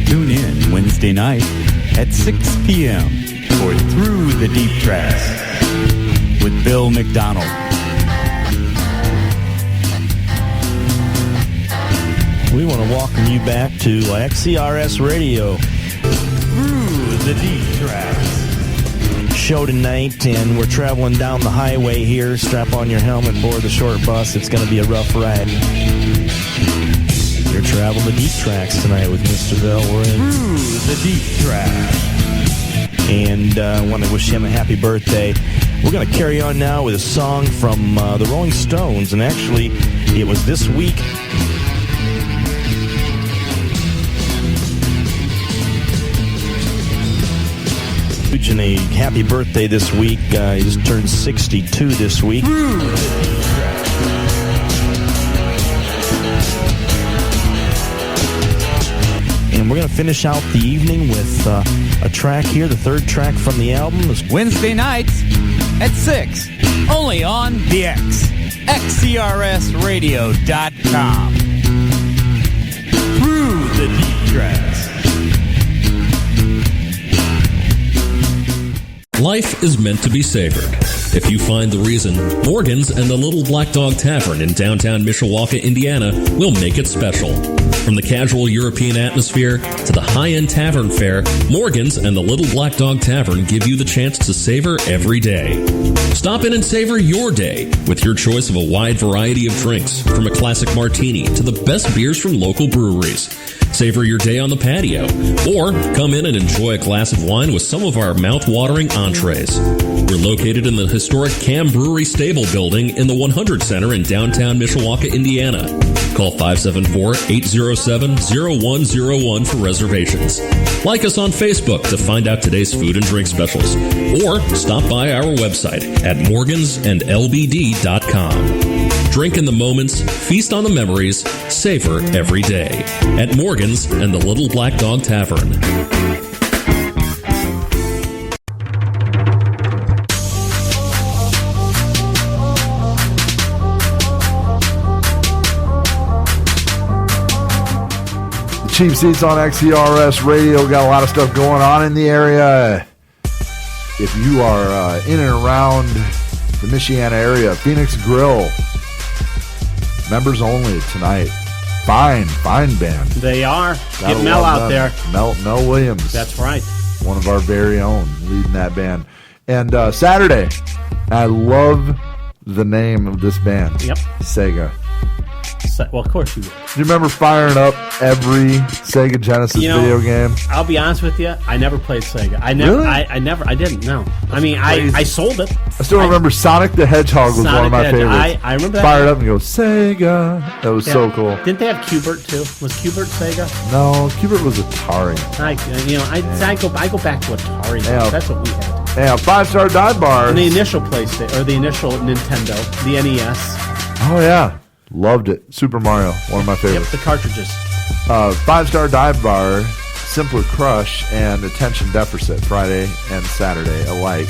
Tune in Wednesday night at 6 p.m. for Through the Deep Tracks with Bill McDonald. We want to welcome you back to XCRS Radio. Through the Deep Tracks show tonight, and we're traveling down the highway here. Strap on your helmet, board the short bus. It's going to be a rough ride. You're traveling the deep tracks tonight with Mr. Bell. We're in Through the Deep Tracks. And I want to wish him a happy birthday. We're going to carry on now with a song from the Rolling Stones. And actually, it was this week. And a happy birthday this week. He just turned 62 this week. And we're going to finish out the evening with a track here, the third track from the album. Wednesday nights at 6, only on the X. XCRSradio.com. Through the Deep Tracks. Life is meant to be savored. If you find the reason, Morgan's and the Little Black Dog Tavern in downtown Mishawaka, Indiana will make it special. From the casual European atmosphere to the high-end tavern fare, Morgan's and the Little Black Dog Tavern give you the chance to savor every day. Stop in and savor your day with your choice of a wide variety of drinks, from a classic martini to the best beers from local breweries. Savor your day on the patio, or come in and enjoy a glass of wine with some of our mouth-watering entrees. We're located in the historic Cam Brewery Stable Building in the 100 Center in downtown Mishawaka, Indiana. Call 574-807-0101 for reservations. Like us on Facebook to find out today's food and drink specials, or stop by our website at morgansandlbd.com. Drink in the moments, feast on the memories, savor every day at Morgan's and the Little Black Dog Tavern. Cheap Seats on XCRS Radio. Got a lot of stuff going on in the area. If you are in and around the Michiana area, Phoenix Grill, members only tonight. Fine band. They are. Gotta Get Mel love out them. there. Mel Williams. That's right. One of our very own leading that band. And Saturday, I love the name of this band. Yep. Sega. Well, of course you would. Do you remember firing up every Sega Genesis video game? I'll be honest with you. I never played Sega. I didn't. No. I mean, I sold it. I still remember Sonic the Hedgehog was one of my favorites. I remember that. Fired up and go, Sega. That was so cool. Didn't they have Q*bert too? Was Q*bert Sega? No, Q*bert was Atari. I go back to Atari. Yeah. That's what we had. Yeah, 5-star dive bars. And the initial PlayStation, or the initial Nintendo, the NES. Oh, yeah. Loved it. Super Mario, one of my favorites. Yep, the cartridges. 5-star dive bar, Simpler Crush, and Attention Deficit, Friday and Saturday alike.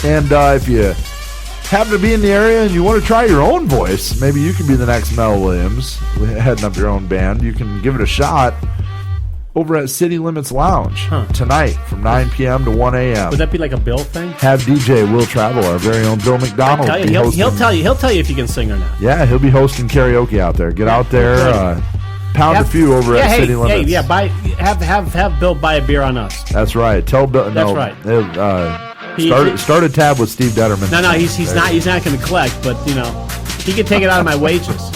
And if you happen to be in the area and you want to try your own voice, maybe you can be the next Mel Williams, heading up your own band. You can give it a shot over at City Limits Lounge tonight from 9 p.m. to 1 a.m. Would that be like a Bill thing? Have DJ Will Travel, our very own Bill McDonald. He'll tell you if you can sing or not. Yeah, he'll be hosting karaoke out there. Get out there, pound a few over at City Limits. Have Bill buy a beer on us. That's right. Tell Bill. That's no, right. Start a tab with Steve Detterman. No, he's not going to collect, but he can take it out of my wages.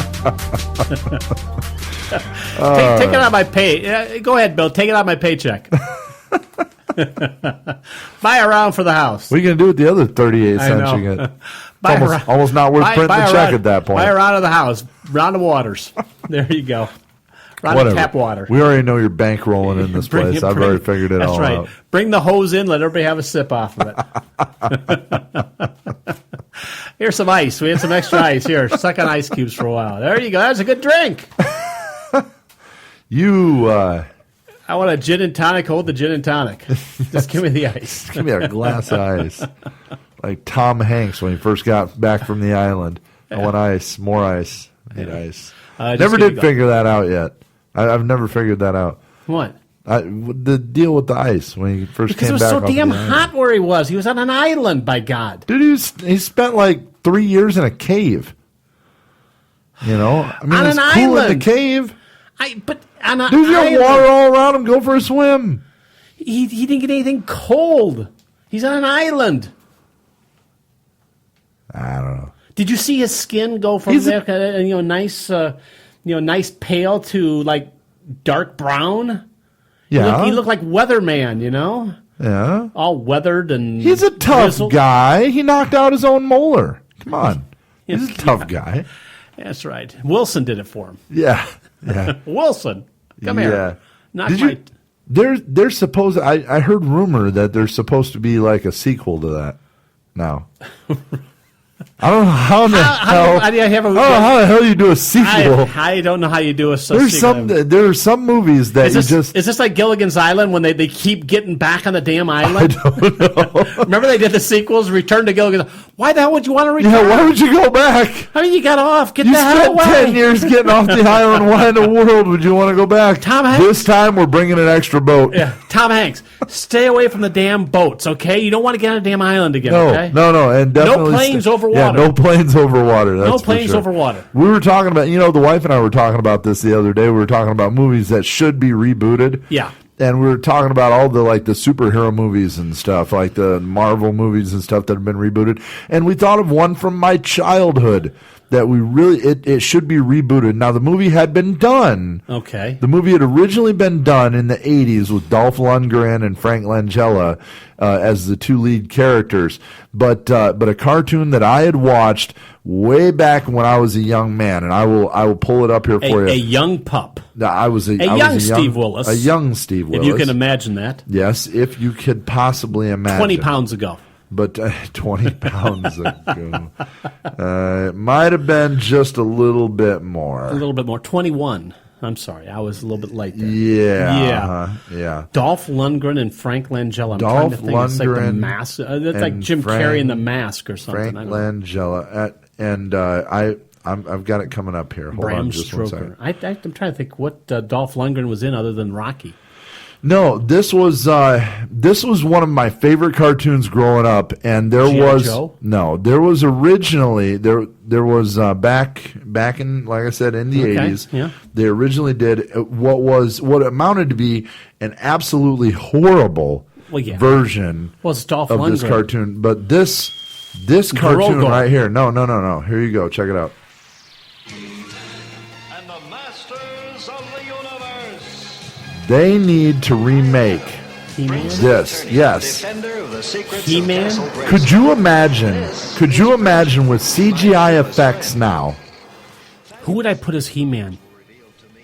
Take it out of my pay. Go ahead, Bill. Take it out of my paycheck. Buy a round for the house. What are you going to do with the other 38 cents you get? Almost not worth printing the check at that point. Buy a round of the house. Round of waters. There you go. Round of tap water. We already know you're bankrolling in this place. I've already figured it all out. Bring the hose in. Let everybody have a sip off of it. Here's some ice. We had some extra ice. Here, suck on ice cubes for a while. There you go. That's a good drink. I want a gin and tonic. Hold the gin and tonic. Just give me the ice. Give me a glass of ice. Like Tom Hanks when he first got back from the island. I want ice, more ice, need ice. Never did figure that out yet. I've never figured that out. What? The deal with the ice when he first came back. Because it was so damn hot where he was. He was on an island, by God. Dude, he spent like 3 years in a cave. You know? I mean, on it's an cool island. in the cave. But on an Dude's got island. water all around him. Go for a swim. He didn't get anything cold. He's on an island. I don't know. Did you see his skin go from nice pale to like dark brown? Yeah. He looked like Weatherman, you know? Yeah. All weathered and He's a tough grizzled. guy. He knocked out his own molar. Come on. He's a tough guy. That's right. Wilson did it for him. Yeah. Yeah. Wilson, come here. There's supposed. I heard rumor that there's supposed to be like a sequel to that now. I don't know how the hell. I don't know how the hell you do a sequel. I don't know how you do a sequel. There are some movies that is this like Gilligan's Island when they keep getting back on the damn island? I don't know. Remember they did the sequels, Return to Gilligan's. Why the hell would you want to return? Yeah, why would you go back? I mean, you got off. Get you the hell away. You spent 10 years getting off the island. Why in the world would you want to go back? Tom Hanks. This time we're bringing an extra boat. Yeah, Tom Hanks. Stay away from the damn boats, okay? You don't want to get on a damn island again, okay? No, and definitely no planes over water. Yeah, no planes over water. That's no planes for sure. over water. We were talking about, the wife and I were talking about this the other day. We were talking about movies that should be rebooted. Yeah. And we were talking about all the the superhero movies and stuff, like the Marvel movies and stuff that have been rebooted. And we thought of one from my childhood that we really it should be rebooted. Now the movie had been done. Okay. The movie had originally been done in the 80s with Dolph Lundgren and Frank Langella as the two lead characters. But a cartoon that I had watched way back when I was a young man, and I will pull it up here for you. A young pup. I was a young Steve Willis. A young Steve Willis. If you can imagine that. Yes, if you could possibly imagine. 20 pounds ago. But 20 pounds ago. It might have been just a little bit more. A little bit more. 21. I'm sorry. I was a little bit late there. Yeah. Yeah. Dolph Lundgren and Frank Langella. I'm trying to think. It's like the mask. It's like Jim Carrey in The Mask or something. Frank Langella. And I've got it coming up here. Hold on just 1 second. I'm trying to think what Dolph Lundgren was in other than Rocky. No, this was one of my favorite cartoons growing up, and there was originally back in, like I said, in the 80s. Yeah. They originally did what amounted to be an absolutely horrible version of Lundgren. This cartoon, but this cartoon right here. No. Here you go. Check it out. They need to remake this. Yes. He-Man? Could you imagine with CGI effects now? Who would I put as He-Man?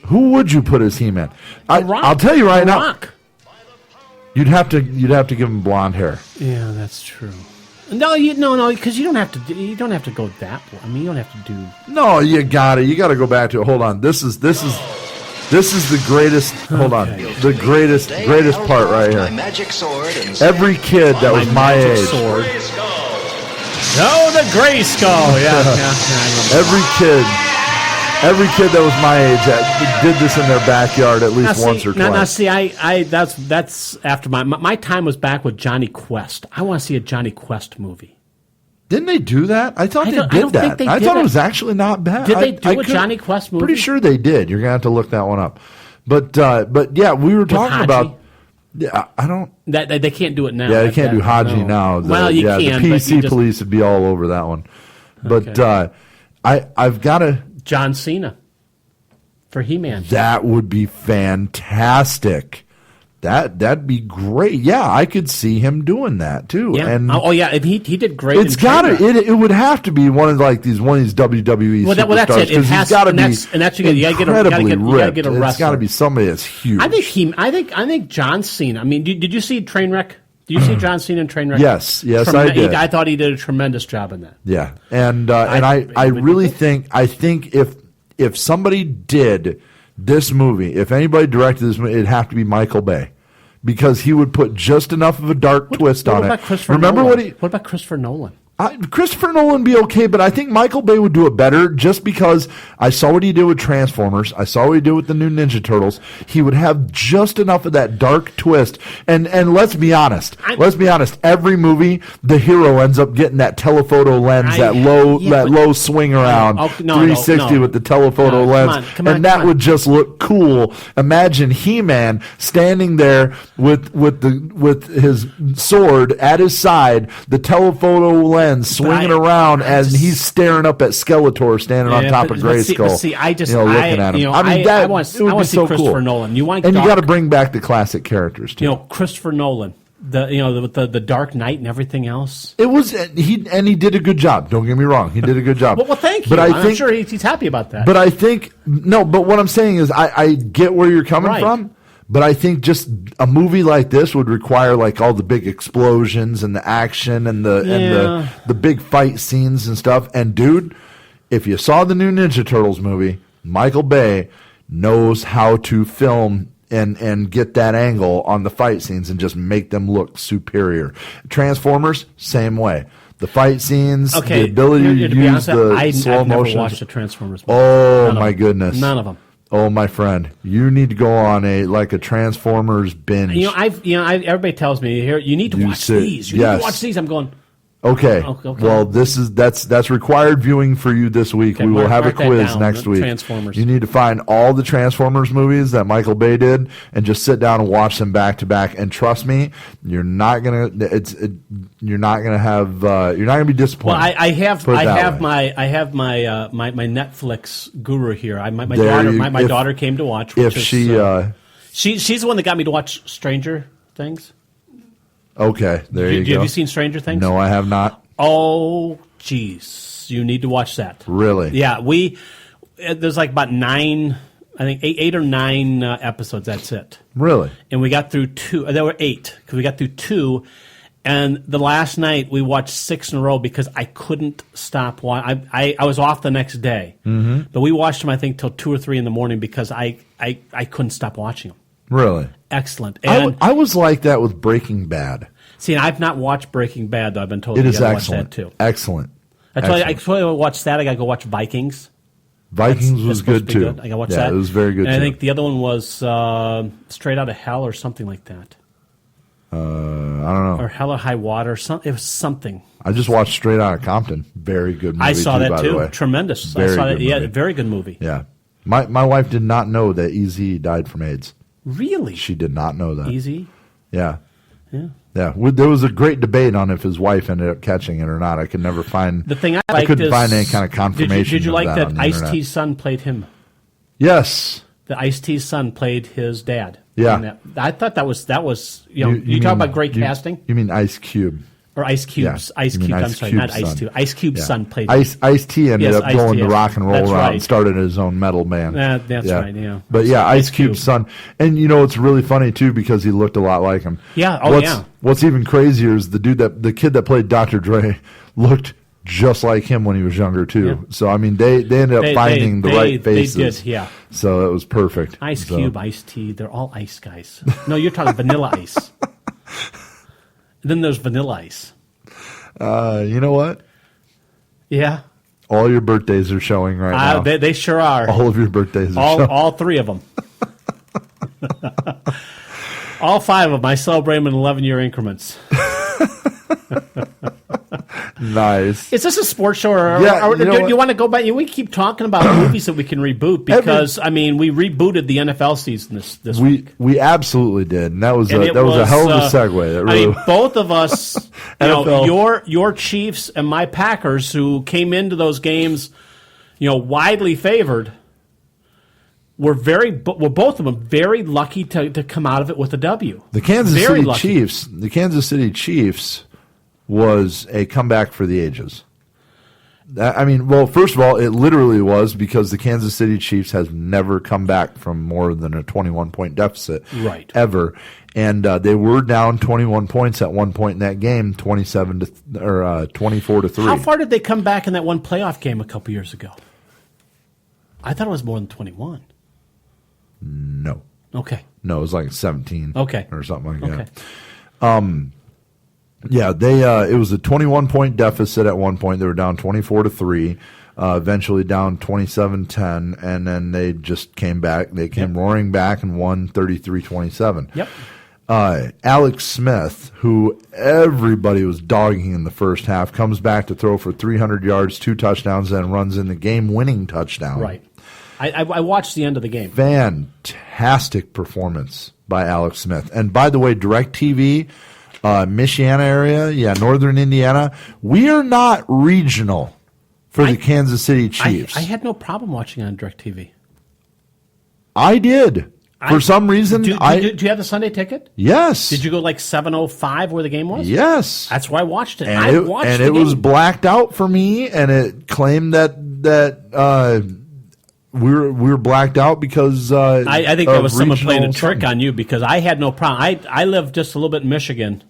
Who would you put as He-Man? I'll tell you right now. You'd have to give him blonde hair. Yeah, that's true. No, because you don't have to go that way. I mean, you don't have to do. No, you got to go back to it. Hold on. This is the greatest. Hold on, the greatest part right here. Every kid that was my age. Oh, the Grayskull. Yeah. Every kid that was my age that did this in their backyard at least once or twice. Now, that's after my time was back with Johnny Quest. I want to see a Johnny Quest movie. Didn't they do that? I thought they did that. I thought it was actually not bad. Did they do a Johnny Quest movie? Pretty sure they did. You're gonna have to look that one up. But yeah, we were talking about. Yeah, I don't. That they can't do it now. Yeah, they can't do Haji now. You can. The PC police would be all over that one. But I've got to. John Cena for He-Man. That would be fantastic. That'd be great. Yeah, I could see him doing that too. Yeah. And he did great. It's it would have to be one of these WWE superstars. Well, that's it. It has got to be incredibly ripped. It's got to be somebody that's huge. I think John Cena. I mean, did you see Trainwreck? Do you see John Cena in Trainwreck? Yes, I did. I thought he did a tremendous job in that. Yeah, and I really think if somebody did this movie, if anybody directed this movie, it'd have to be Michael Bay, because he would put just enough of a dark twist on it. Remember what about Christopher Nolan? Christopher Nolan would be okay, but I think Michael Bay would do it better, just because I saw what he did with Transformers. I saw what he did with the new Ninja Turtles. He would have just enough of that dark twist. And let's be honest. Every movie, the hero ends up getting that telephoto lens, that low swing around 360 with the telephoto lens. Come on, that would just look cool. Imagine He-Man standing there with his sword at his side, the telephoto lens swinging around as he's staring up at Skeletor standing on top of Grayskull. Looking at him. I want to see Christopher Nolan. You got to bring back the classic characters too. Christopher Nolan. The Dark Knight and everything else. It was he did a good job. Don't get me wrong, he did a good job. Well, thank you. But I'm sure he's happy about that. But I think But what I'm saying is, I get where you're coming from. But I think just a movie like this would require like all the big explosions and the action and the big fight scenes and stuff. And dude, if you saw the new Ninja Turtles movie, Michael Bay knows how to film and get that angle on the fight scenes and just make them look superior. Transformers, same way. The fight scenes, the ability to use the slow motion. I've never watched the Transformers movie. Oh my goodness. None of them. Oh, my friend, you need to go on a Transformers binge. Everybody tells me here you need to watch these. You need to watch these. I'm going. Okay. Well, that's required viewing for you this week. We will have a quiz next week. Transformers. You need to find all the Transformers movies that Michael Bay did and just sit down and watch them back to back. And trust me, you're not gonna be disappointed. Well, I have my Netflix guru here. My daughter came to watch. She's the one that got me to watch Stranger Things. Okay, there you go. Have you seen Stranger Things? No, I have not. Oh, jeez. You need to watch that. Really? Yeah, there's like about 9, I think 8 or 9 episodes, that's it. Really? And we got through 2, there were 8, because we got through 2, and the last night we watched 6 in a row because I couldn't stop watching. I was off the next day. Mm-hmm. But we watched them, I think, till 2 or 3 in the morning because I couldn't stop watching them. Really? Excellent. And I was like that with Breaking Bad. See, I've not watched Breaking Bad, though. I've been told it you is got to excellent. watch that, too. Excellent. I told you I watched that. I got to go watch Vikings. Vikings was good, too. Good. I got to watch that. It was very good, and too. I think the other one was Straight Outta Hell or something like that. I don't know. Or Hell or High Water. It was something. I just watched Straight Outta Compton. Very good movie, I saw that, by too. the way. Tremendous. Very I saw that. good Yeah, movie. very good movie. Yeah. My wife did not know that Eazy died from AIDS. Really? She did not know that. Easy? Yeah. Yeah. Yeah. There was a great debate on if his wife ended up catching it or not. I could never find. The thing I couldn't find any kind of confirmation. Did you like that Ice-T's son played him? Yes. The Ice-T's son played his dad. Yeah. I thought that was you talk about great casting. You mean Ice Cube? Or Ice Cube's. Yeah. Ice Cube. I'm sorry, not Ice Cube. Ice Cube's son played. Ice-T ended up going to rock and roll That's around right. and started his own metal band. That's right, yeah. But yeah, Ice Cube's son. And it's really funny too because he looked a lot like him. Yeah. What's even crazier is the kid that played Dr. Dre looked just like him when he was younger too. Yeah. So I mean, they ended up finding the right faces. They did, yeah. So it was perfect. Ice Cube, Ice-T, they're all ice guys. No, you're talking Vanilla Ice. Then there's Vanilla Ice. You know what? Yeah. All your birthdays are showing right now. They sure are. All of your birthdays are showing. All 3 of them. All 5 of them. I celebrate them in 11-year increments. Nice. Is this a sports show? Or do you want to go back? We keep talking about movies that we can reboot because, we rebooted the NFL season this week. We absolutely did. And that was a hell of a segue. Really both of us, your Chiefs and my Packers, who came into those games, widely favored, were both of them very lucky to come out of it with a W. The Kansas City Chiefs was a comeback for the ages. Well, first of all, it literally was because the Kansas City Chiefs has never come back from more than a 21-point deficit ever. And they were down 21 points at one point in that game, 24-3. How far did they come back in that one playoff game a couple years ago? I thought it was more than 21. No. Okay. No, it was like 17. Okay. Or something like that. Yeah, it was a 21-point deficit at one point. They were down 24-3, eventually down 27-10, and then they just came back. They came roaring back and won 33-27. Yep. Alex Smith, who everybody was dogging in the first half, comes back to throw for 300 yards, 2 touchdowns, and runs in the game-winning touchdown. Right. I watched the end of the game. Fantastic performance by Alex Smith. And by the way, DirecTV, Michiana area, northern Indiana, we are not regional for the Kansas City Chiefs. I had no problem watching on DirecTV. I did. For some reason, do you have the Sunday ticket? Yes. Did you go like 7:05 where the game was? Yes. That's why I watched it. And it was blacked out for me, and it claimed that we were blacked out because I think that was someone playing a trick something. on you because I had no problem. I live just a little bit in Michigan,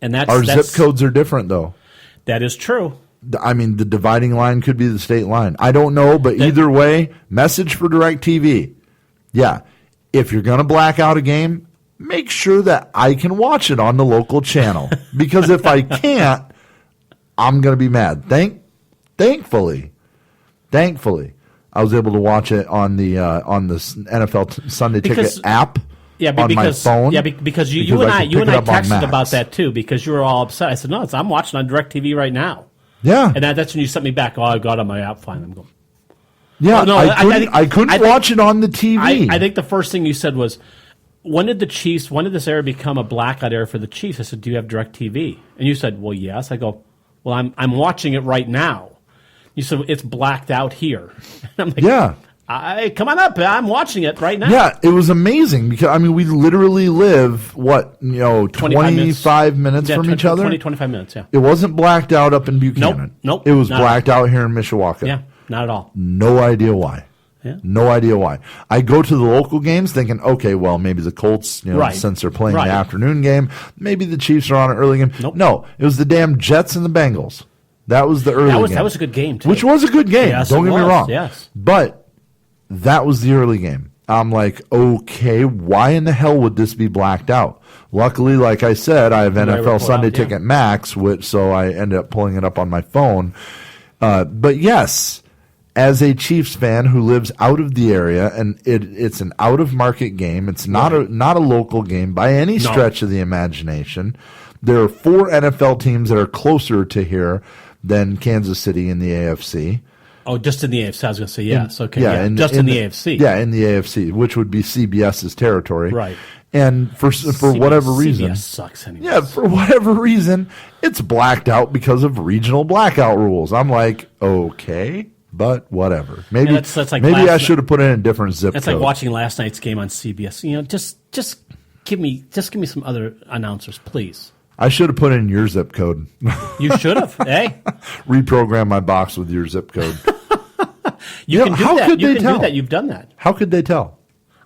and our zip codes are different though. That is true. I mean, the dividing line could be the state line. I don't know, but either way, message for DirecTV. Yeah. If you're going to black out a game, make sure that I can watch it on the local channel. Because if I can't, I'm going to be mad. Thankfully, I was able to watch it on the NFL Sunday Ticket app on my phone. Yeah, because you and I texted about that too because you were all upset. I said, no, I'm watching on DirecTV right now. Yeah. And that's when you sent me back. Oh, I got on my app. Fine, I'm going. Yeah, no, I couldn't watch it on the TV. I think the first thing you said was, when did this area become a blackout area for the Chiefs? I said, do you have DirecTV? And you said, well, yes. I go, well, I'm watching it right now. You said, it's blacked out here. And I'm like, yeah. Come on up. I'm watching it right now. Yeah, it was amazing because, we literally live, 25 minutes from each other? 25 minutes, yeah. It wasn't blacked out up in Buchanan. Nope. It was blacked out here in Mishawaka. Yeah, not at all. No idea why. Yeah. No idea why. I go to the local games thinking, okay, well, maybe the Colts, since they're playing the afternoon game, maybe the Chiefs are on an early game. Nope. No, it was the damn Jets and the Bengals. That was the early game. That was a good game, too. Which was a good game. Yes, don't get me wrong. Yes. But that was the early game. I'm like, okay, why in the hell would this be blacked out? Luckily, like I said, I have NFL Sunday Ticket Max, so I ended up pulling it up on my phone. But yes, as a Chiefs fan who lives out of the area, and it's an out-of-market game, it's not a local game by any stretch of the imagination. There are 4 NFL teams that are closer to here than Kansas City in the AFC. Oh, just in the AFC. I was going to say yes. Okay, yeah, in the AFC. Yeah, in the AFC, which would be CBS's territory. Right. And for whatever reason, CBS sucks anyway. Yeah, for whatever reason, it's blacked out because of regional blackout rules. I'm like, okay, but whatever. Maybe that's like maybe I should have put in a different zip code. It's like watching last night's game on CBS. Just give me some other announcers, please. I should have put in your zip code. You should have. Hey, reprogram my box with your zip code. You can do that. You can do that. You've done that. How could they tell?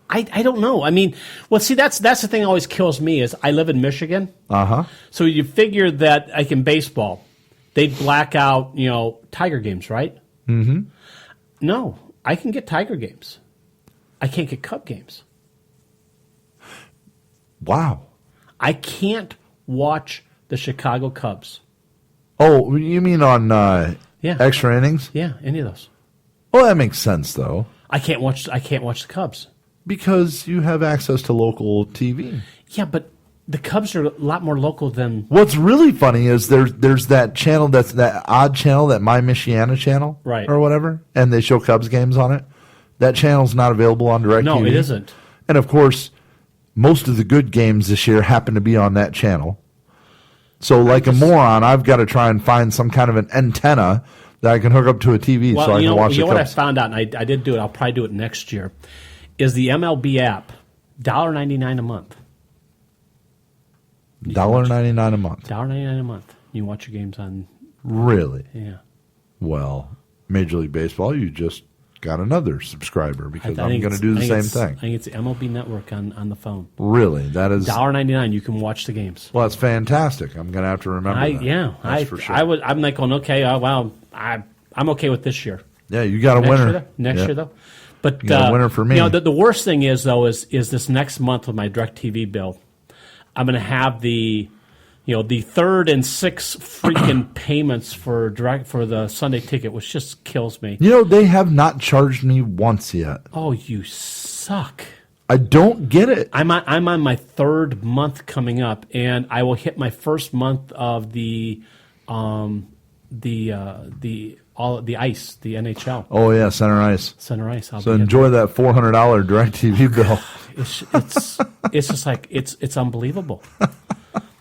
I don't know. See, that's the thing that always kills me is I live in Michigan. Uh-huh. So you figure that, like in baseball, they'd black out, Tiger games, right? Mm-hmm. No, I can get Tiger games. I can't get Cub games. Wow. I can't watch the Chicago Cubs. Oh, you mean on extra innings? Yeah, any of those. Well, that makes sense, though. I can't watch the Cubs. Because you have access to local TV. Yeah, but the Cubs are a lot more local than... What's really funny is there's that channel, that's that odd channel, that My Michiana channel, right, or whatever, and they show Cubs games on it. That channel's not available on DirecTV. No, it isn't. And, of course, most of the good games this year happen to be on that channel. So, like a moron, I've got to try and find some kind of an antenna that I can hook up to a TV so I can watch the Cubs. You know what I found out, and I did do it, I'll probably do it next year, is the MLB app, $1.99 a month. $1.99 a month. $1.99 a month. You watch your games on... Really? Yeah. Well, Major League Baseball, you just got another subscriber because I'm going to do the same thing. I think it's MLB Network on the phone. Really? That is $1.99. You can watch the games. Well, that's fantastic. I'm going to have to remember that. Yeah, that's for sure. I'm like going, okay, I'm okay with this year. Yeah, you got a winner. Next year, though. But you got a winner for me. The worst thing is, though, is this next month with my DirecTV bill, I'm going to have the third and sixth freaking payments for the Sunday ticket, which just kills me. They have not charged me once yet. Oh, you suck. I don't get it. I'm on my third month coming up, and I will hit my first month of the ice, the NHL. Oh yeah, center ice. Center ice. So enjoy that $400 DirecTV bill. It's just like it's unbelievable.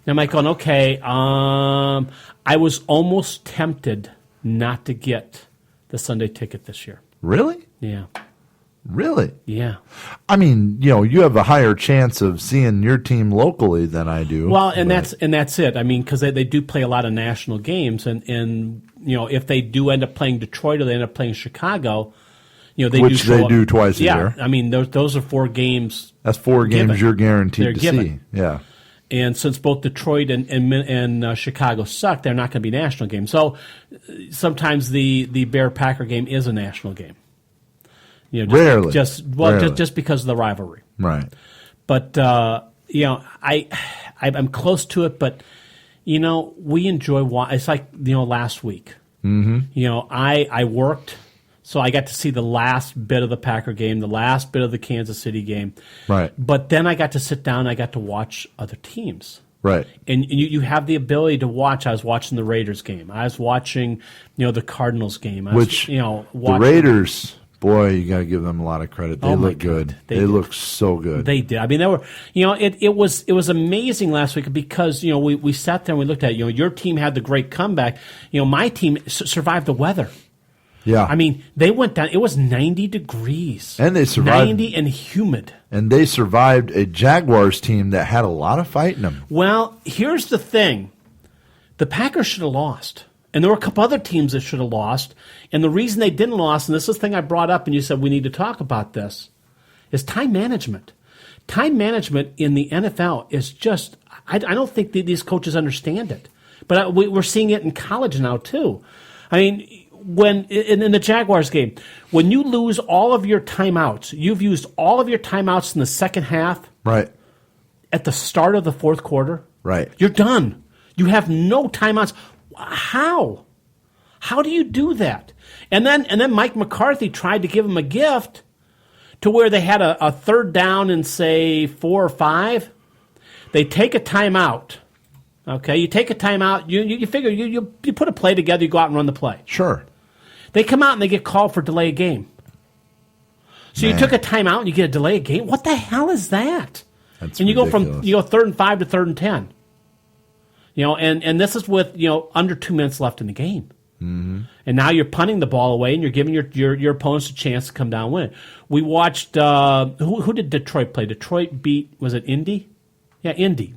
I'm like going, okay. I was almost tempted not to get the Sunday ticket this year. Really? Yeah. Really? Yeah. I mean, you have a higher chance of seeing your team locally than I do. Well, and that's it. I mean, because they do play a lot of national games, and if they do end up playing Detroit or they end up playing Chicago, they do twice a year. Yeah, I mean, those are 4 games. That's 4 games you're guaranteed to see. Yeah. And since both Detroit and Chicago suck, they're not going to be national games. So sometimes the Bear-Packer game is a national game. Rarely. Just because of the rivalry. Right. But, I'm close to it, but, we enjoy it's like, last week. Mm-hmm. I worked, so I got to see the last bit of the Packer game, the last bit of the Kansas City game. Right. But then I got to sit down and I got to watch other teams. Right. And you have the ability to watch. I was watching the Raiders game. I was watching, the Cardinals game. The Raiders, boy, you got to give them a lot of credit. They look good. They look so good. They did. I mean, they were. It was amazing last week because we sat there and we looked at your team had the great comeback. My team survived the weather. Yeah. I mean, they went down. It was 90 degrees. And they survived. 90 and humid. And they survived a Jaguars team that had a lot of fight in them. Well, here's the thing. The Packers should have lost. And there were a couple other teams that should have lost. And the reason they didn't lose, and this is the thing I brought up and you said we need to talk about this, is time management. Time management in the NFL is just, I don't think these coaches understand it. But we're seeing it in college now, too. I mean, when in the Jaguars game, when you lose all of your timeouts, you've used all of your timeouts in the second half. Right. At the start of the fourth quarter. Right. You're done. You have no timeouts. How? How do you do that? And then Mike McCarthy tried to give him a gift to where they had a third down and say 4 or 5. They take a timeout. Okay, you take a timeout. You figure you put a play together. You go out and run the play. Sure. They come out and they get called for delay of game. So you took a timeout and you get a delay of game. What the hell is that? That's and you ridiculous. go 3rd and 5 to 3rd and 10. And this is with under 2 minutes left in the game. Mm-hmm. And now you're punting the ball away and you're giving your opponents a chance to come down and win. We watched who did Detroit play? Detroit beat, was it Indy? Yeah, Indy.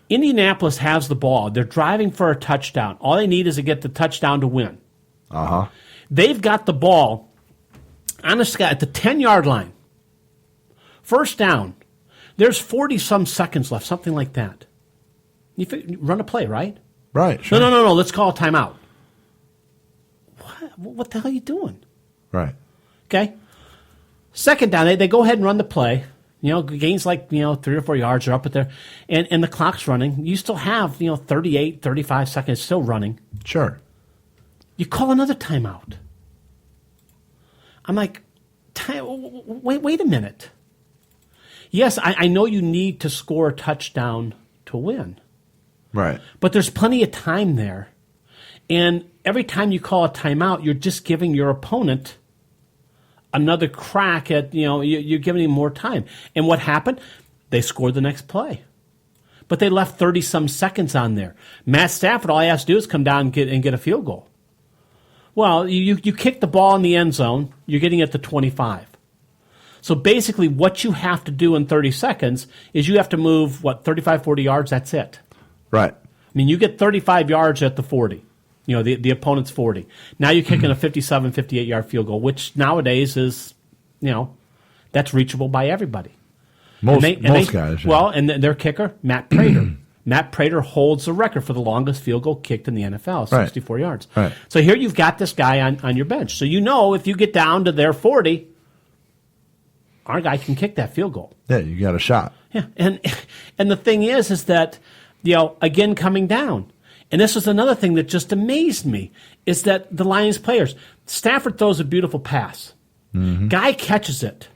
Indianapolis has the ball. They're driving for a touchdown. All they need is to get the touchdown to win. Uh-huh. They've got the ball on the sky at the 10-yard line. First down. There's 40-some seconds left, something like that. You run a play, right? Right, sure. No. Let's call a timeout. What the hell are you doing? Right. Okay. Second down, they go ahead and run the play. Gains like, 3 or 4 yards are up at there. And the clock's running. You still have, 38, 35 seconds still running. Sure. You call another timeout. I'm like, wait a minute. Yes, I know you need to score a touchdown to win. Right. But there's plenty of time there. And every time you call a timeout, you're just giving your opponent another crack at, you're giving him more time. And what happened? They scored the next play. But they left 30-some seconds on there. Matt Stafford, all he has to do is come down and get a field goal. Well, you kick the ball in the end zone, you're getting at the 25. So basically what you have to do in 30 seconds is you have to move, 35, 40 yards, that's it. Right. I mean, you get 35 yards at the 40. the opponent's 40. Now you're kicking a 57, 58-yard field goal, which nowadays is, that's reachable by everybody. Most guys. Yeah. Well, and their kicker, Matt Prater. Matt Prater holds the record for the longest field goal kicked in the NFL, 64 yards. Right. So here you've got this guy on your bench. So if you get down to their 40, our guy can kick that field goal. Yeah, you got a shot. Yeah, and the thing is that, again, coming down. And this is another thing that just amazed me, is that the Lions players, Stafford throws a beautiful pass. Mm-hmm. Guy catches it.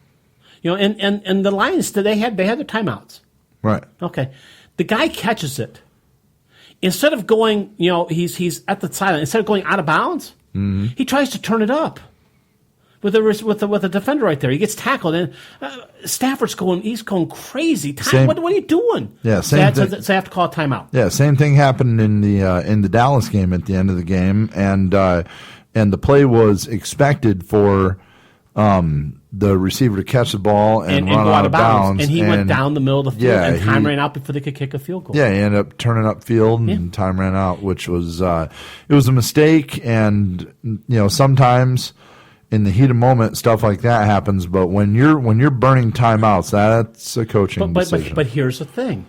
And the Lions, they had their timeouts. Right. Okay. The guy catches it. Instead of going, he's at the sideline. Instead of going out of bounds, he tries to turn it up with a defender right there. He gets tackled, and Stafford's going crazy. What are you doing? Yeah, so they have to call a timeout. Yeah, same thing happened in the Dallas game at the end of the game, and the play was expected for the receiver to catch the ball and run go out of bounds. And he went down the middle of the field, and time ran out before they could kick a field goal. Yeah, he ended up turning up field, and time ran out, which was it was a mistake. And sometimes in the heat of moment, stuff like that happens. But when you're burning timeouts, that's a coaching decision. But here's the thing: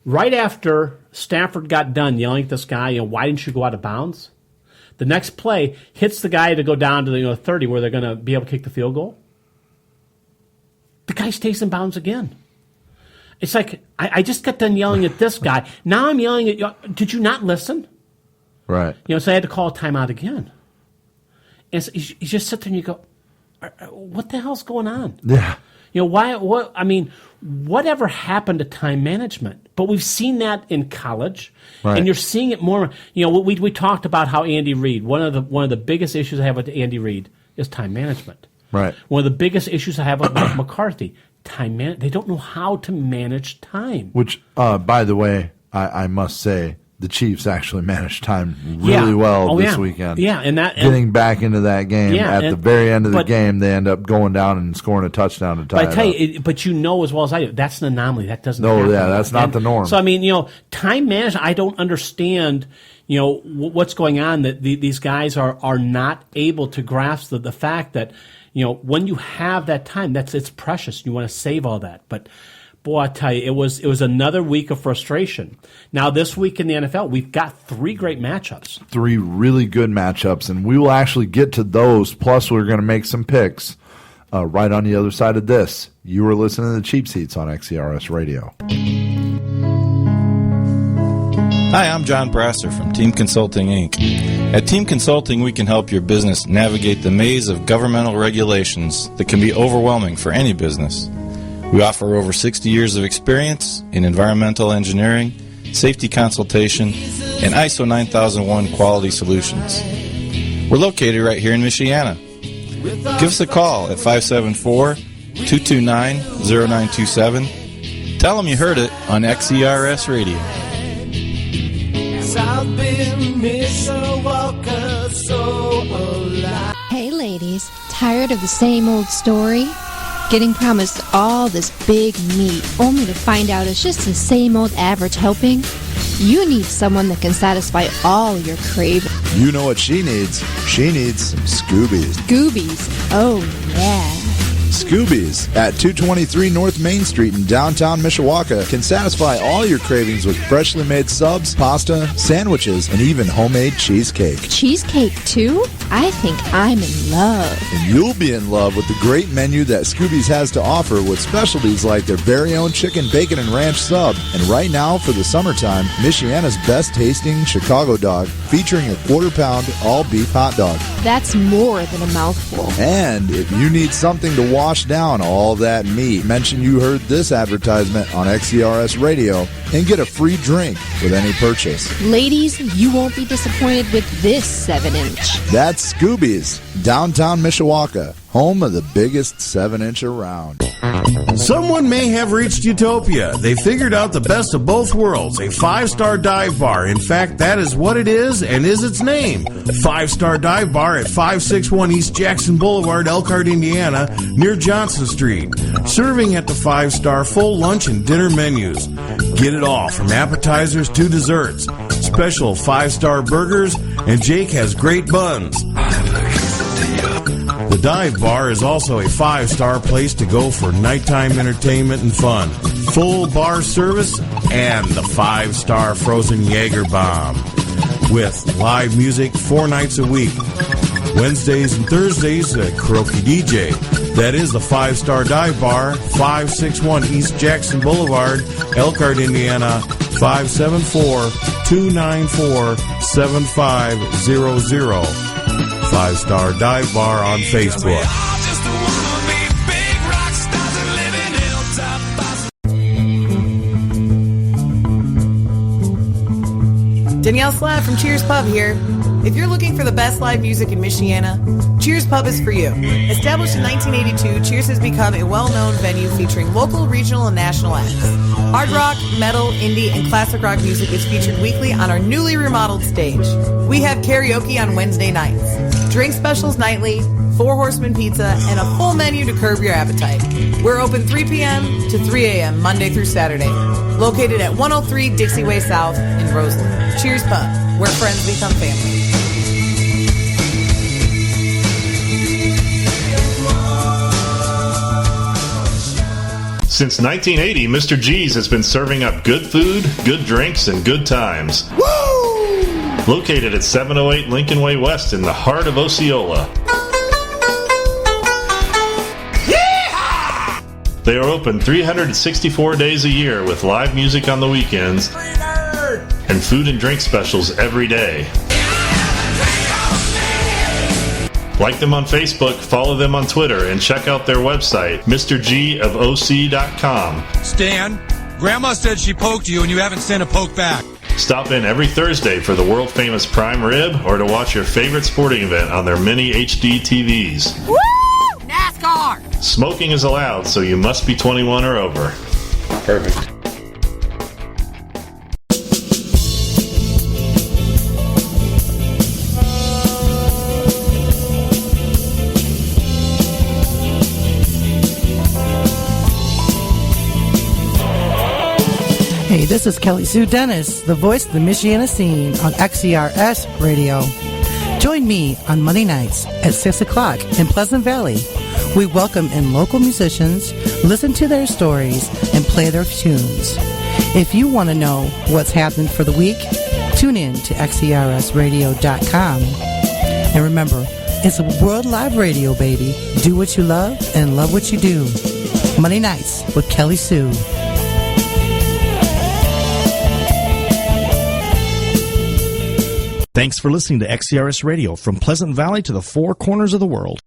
right after Stafford got done yelling at this guy, why didn't you go out of bounds? The next play hits the guy to go down to the 30 where they're going to be able to kick the field goal. The guy stays in bounds again. It's like, I just got done yelling at this guy. Now I'm yelling at you. Did you not listen? Right. So I had to call a timeout again. And so you just sit there and you go, what the hell's going on? Yeah. Whatever happened to time management? But we've seen that in college, right. And you're seeing it more. We talked about how Andy Reid. One of the biggest issues I have with Andy Reid is time management. Right. One of the biggest issues I have with Mike McCarthy, time man. They don't know how to manage time. Which, by the way, I must say, the Chiefs actually managed time really well this weekend. Yeah, getting back into that game at the very end of the game, they end up going down and scoring a touchdown to tie it up. But as well as I do, that's an anomaly. That doesn't happen. Yeah, that's not the norm. So time management. I don't understand. What's going on, that these guys are not able to grasp the fact that when you have that time, it's precious. You want to save all that, but. Boy, I tell you, it was another week of frustration. Now, this week in the NFL, we've got 3 great matchups. 3 really good matchups, and we will actually get to those. Plus, we're going to make some picks right on the other side of this. You are listening to the Cheap Seats on XCRS Radio. Hi, I'm John Brasser from Team Consulting, Inc. At Team Consulting, we can help your business navigate the maze of governmental regulations that can be overwhelming for any business. We offer over 60 years of experience in environmental engineering, safety consultation, and ISO 9001 quality solutions. We're located right here in Michiana. Give us a call at 574-229-0927. Tell them you heard it on XCRS Radio. Hey ladies, tired of the same old story? Getting promised all this big meat, only to find out it's just the same old average helping? You need someone that can satisfy all your cravings. You know what she needs? She needs some Scoobies. Scoobies? Oh, yeah. Scoobies at 223 North Main Street in downtown Mishawaka can satisfy all your cravings with freshly made subs, pasta, sandwiches, and even homemade cheesecake. Cheesecake, too? I think I'm in love. And you'll be in love with the great menu that Scoobies has to offer with specialties like their very own chicken, bacon, and ranch sub. And right now, for the summertime, Michiana's best tasting Chicago dog featuring a quarter-pound all-beef hot dog. That's more than a mouthful. And if you need something to wash down all that meat, mention you heard this advertisement on XCRS Radio and get a free drink with any purchase. Ladies, you won't be disappointed with this 7-inch. That's Scoobies, downtown Mishawaka, home of the biggest 7-inch around. Someone may have reached utopia. They figured out the best of both worlds, a 5-star dive bar. In fact, that is what it is and is its name. 5-star dive bar at 561 East Jackson Boulevard, Elkhart, Indiana, near Johnson Street. Serving at the 5-star full lunch and dinner menus. Get it all from appetizers to desserts. Special 5-star burgers, and Jake has great buns. The dive bar is also a 5-star place to go for nighttime entertainment and fun. Full bar service and the 5-star frozen Jaeger bomb. With live music 4 nights a week. Wednesdays and Thursdays, a karaoke DJ. That is the 5-star dive bar, 561 East Jackson Boulevard, Elkhart, Indiana, 574-294-7500. 5-star dive bar on Facebook. Danielle Slav from Cheers Pub here. If you're looking for the best live music in Michiana, Cheers Pub is for you. Established in 1982, Cheers has become a well-known venue featuring local, regional, and national acts. Hard rock, metal, indie, and classic rock music is featured weekly on our newly remodeled stage. We have karaoke on Wednesday nights, drink specials nightly, 4 Horsemen Pizza, and a full menu to curb your appetite. We're open 3 p.m. to 3 a.m. Monday through Saturday. Located at 103 Dixie Way South in Roseland. Cheers Pub, where friends become family. Since 1980, Mr. G's has been serving up good food, good drinks, and good times. Woo! Located at 708 Lincoln Way West in the heart of Osceola. Yeehaw! They are open 364 days a year with live music on the weekends and food and drink specials every day. Like them on Facebook, follow them on Twitter, and check out their website, MrGOC.com. Stan, Grandma said she poked you and you haven't sent a poke back. Stop in every Thursday for the world-famous prime rib or to watch your favorite sporting event on their mini HD TVs. Woo! NASCAR! Smoking is allowed, so you must be 21 or over. Perfect. Hey, this is Kelly Sue Dennis, the voice of the Michiana scene on XCRS Radio. Join me on Monday nights at 6 o'clock in Pleasant Valley. We welcome in local musicians, listen to their stories, and play their tunes. If you want to know what's happening for the week, tune in to XCRSradio.com. And remember, it's a world live radio, baby. Do what you love and love what you do. Monday nights with Kelly Sue. Thanks for listening to XCRS Radio from Pleasant Valley to the 4 corners of the world.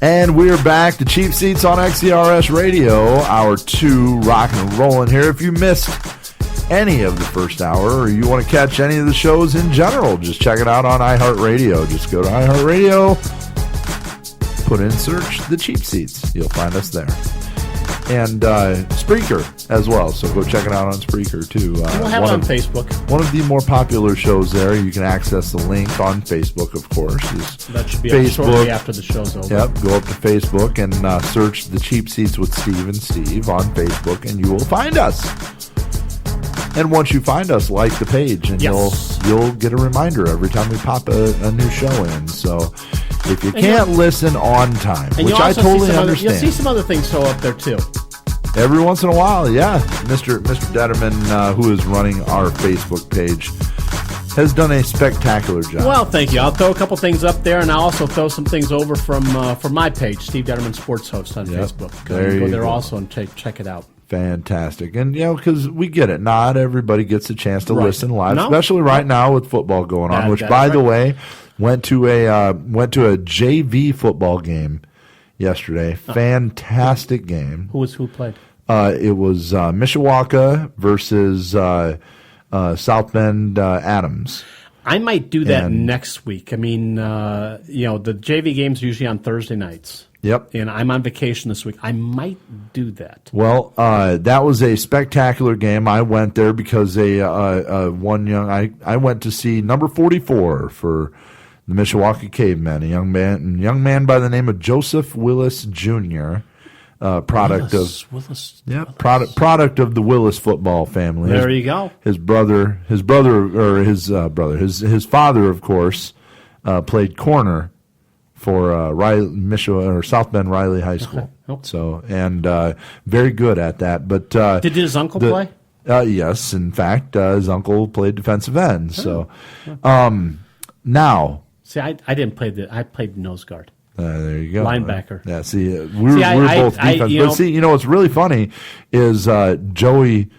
And we're back to Cheap Seats on XCRS Radio, hour 2, rocking and rolling here. If you missed any of the first hour or you want to catch any of the shows in general, just check it out on iHeartRadio. Just go to iHeartRadio, put in search the Cheap Seats. You'll find us there. And Spreaker as well, so go check it out on Spreaker too. We'll have it on Facebook. One of the more popular shows there. You can access the link on Facebook, of course. That should be up shortly after the show's over. Yep, go up to Facebook and search the Cheap Seats with Steve and Steve on Facebook, and you will find us. And once you find us, like the page, and you'll get a reminder every time we pop a new show in. So if you can't listen on time, which I totally understand. You'll see some other things show up there too. Every once in a while, yeah. Mr. Detterman, who is running our Facebook page, has done a spectacular job. Well, thank you. I'll throw a couple things up there, and I'll also throw some things over from my page, Steve Detterman Sports Host on Facebook. Go there also and check it out. Fantastic. And, because we get it. Not everybody gets a chance to listen live, especially right now with football going on, which, by the way, Went to a JV football game yesterday. Fantastic game. Who played? It was Mishawaka versus South Bend Adams. I might do that next week. I mean, the JV games are usually on Thursday nights. Yep. And I'm on vacation this week. I might do that. Well, that was a spectacular game. I went there because I went to see number 44 for the Mishawaka Cavemen, a young man by the name of Joseph Willis Jr., product of the Willis football family. There you go. His father, of course, played corner for South Bend Riley High School. Okay. So very good at that. But did his uncle play? Yes, in fact, his uncle played defensive end. So now, see, I didn't play I played nose guard. There you go. Linebacker. Yeah, see, we're both defense. But see, what's really funny is Joey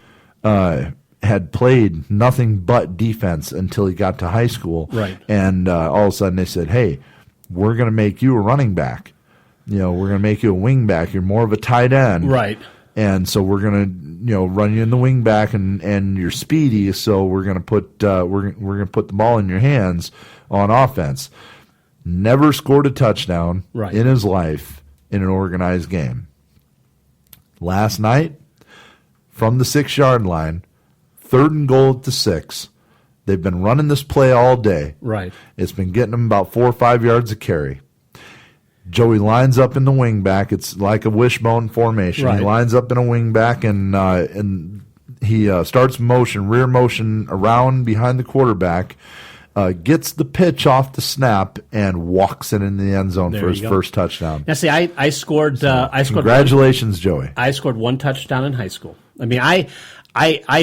had played nothing but defense until he got to high school. Right. And all of a sudden they said, hey, we're going to make you a running back. We're going to make you a wing back. You're more of a tight end. Right. And so we're going to run you in the wing back and you're speedy, so we're going to put we're going to put the ball in your hands on offense. Never scored a touchdown in his life in an organized game. Last night, from the 6-yard line, 3rd and goal at the 6. They've been running this play all day. Right. It's been getting them about 4 or 5 yards a carry. Joey lines up in the wing back. It's like a wishbone formation. Right. He lines up in a wing back and he starts rear motion around behind the quarterback. Gets the pitch off the snap and walks it in the end zone for his first touchdown. Now, see, I scored. Congratulations, Joey! I scored 1 touchdown in high school. I mean, I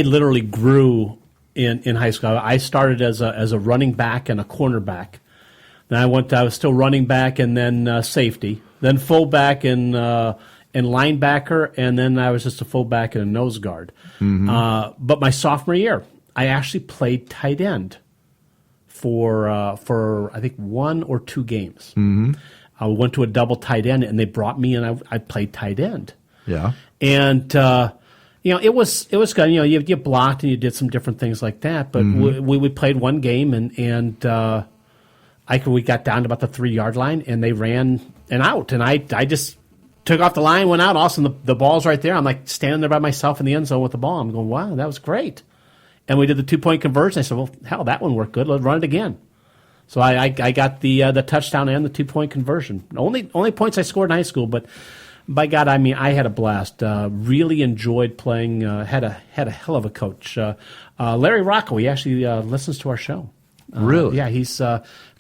literally grew in high school. I started as a running back and a cornerback. Then I was still running back and then safety, then fullback and linebacker, and then I was just a fullback and a nose guard. Mm-hmm. But my sophomore year, I actually played tight end for I think 1 or 2 games. Mm-hmm. I went to a double tight end, and they brought me, and I played tight end. Yeah, and it was good. You blocked and you did some different things like that. But we played one game, and we got down to about the 3-yard line, and they ran and out, and I just took off the line, went out. All of a sudden, the ball's right there. I'm like standing there by myself in the end zone with the ball. I'm going, wow, that was great. And we did the 2-point conversion. I said, well, hell, that one worked good. Let's run it again. So I got the touchdown and the 2-point conversion. Only points I scored in high school, but by God, I mean, I had a blast. Really enjoyed playing. Had a hell of a coach. Larry Rocco, he actually listens to our show. Really? Yeah, he's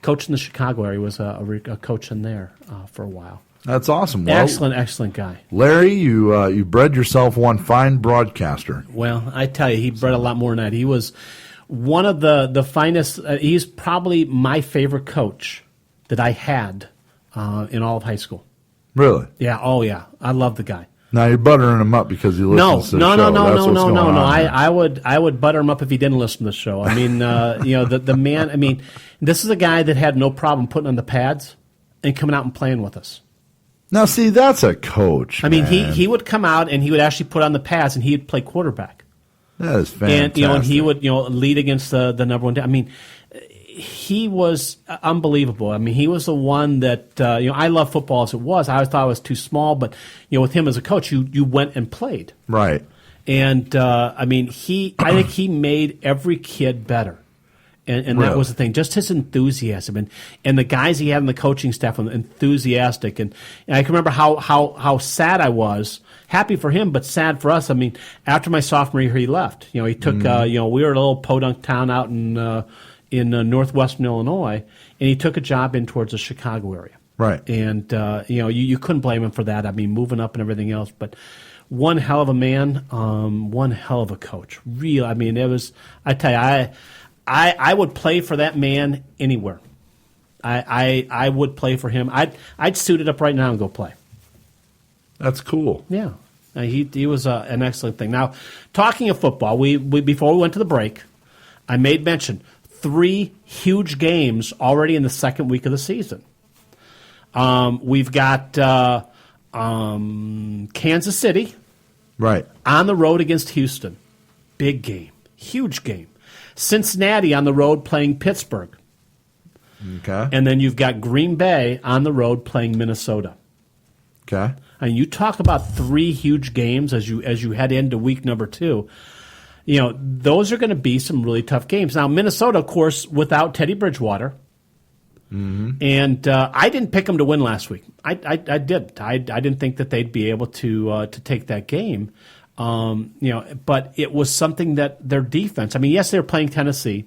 coach in the Chicago area. He was a coach in there for a while. That's awesome. Well, excellent guy. Larry, you bred yourself one fine broadcaster. Well, I tell you, he bred a lot more than that. He was one of the finest. He's probably my favorite coach that I had in all of high school. Really? Yeah. Oh, yeah. I love the guy. Now you're buttering him up because he listens to the show. No. I would butter him up if he didn't listen to the show. I mean, the man. I mean, this is a guy that had no problem putting on the pads and coming out and playing with us. Now, see, that's a coach. I mean, he would come out and he would actually put on the pads and he'd play quarterback. That is fantastic. And he would lead against the number one. I mean, he was unbelievable. I mean, he was the one that I love football as it was. I always thought it was too small, but with him as a coach, you went and played. Right. And I mean, I think he made every kid better. And really? That was the thing, just his enthusiasm and the guys he had on the coaching staff were enthusiastic. And I can remember how sad I was, happy for him, but sad for us. I mean, after my sophomore year, he left. He took, we were a little podunk town out in northwestern Illinois, and he took a job in towards the Chicago area. Right. And, you couldn't blame him for that. I mean, moving up and everything else. But one hell of a man, one hell of a coach. Real. I mean, it was, I tell you, I would play for that man anywhere. I would play for him. I'd suit it up right now and go play. That's cool. Yeah, he was an excellent thing. Now, talking of football, we before we went to the break, I made mention 3 huge games already in the second week of the season. We've got Kansas City on the road against Houston. Big game. Huge game. Cincinnati on the road playing Pittsburgh. Okay. And then you've got Green Bay on the road playing Minnesota. Okay. And you talk about 3 huge games as you head into week number 2. Those are going to be some really tough games. Now, Minnesota, of course, without Teddy Bridgewater. Mm-hmm. And I didn't pick them to win last week. I did. I didn't think that they'd be able to take that game. But it was something that their defense. I mean, yes, they were playing Tennessee.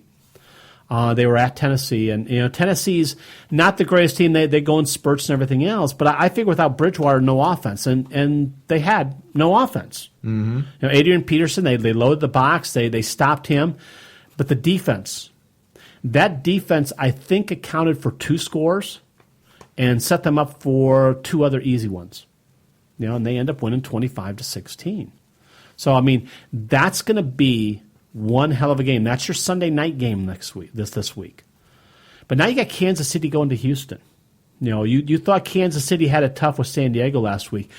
They were at Tennessee, and Tennessee's not the greatest team. They go in spurts and everything else. But I figure without Bridgewater, no offense, and they had no offense. Mm-hmm. Adrian Peterson, they loaded the box, they stopped him, but the defense. That defense, I think, accounted for 2 scores and set them up for 2 other easy ones. And they end up winning 25-16. So, I mean, that's going to be one hell of a game. That's your Sunday night game this week. But now you got Kansas City going to Houston. You thought Kansas City had it tough with San Diego last week.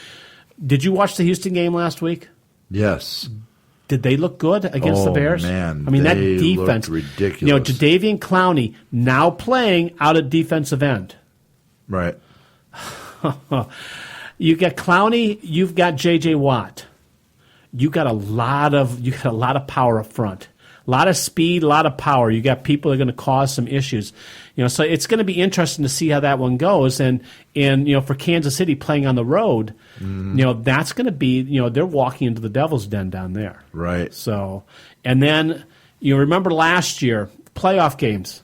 Did you watch the Houston game last week? Yes. Did they look good against the Bears? Man, I mean, that defense. Looked ridiculous. Jadeveon Clowney now playing out at defensive end. Right. You got Clowney. You've got J.J. Watt. You got a lot of power up front. A lot of speed, a lot of power. You got people that are going to cause some issues. So it's going to be interesting to see how that one goes. And for Kansas City playing on the road, that's going to be, they're walking into the devil's den down there. Right. So, and then you remember last year, playoff games,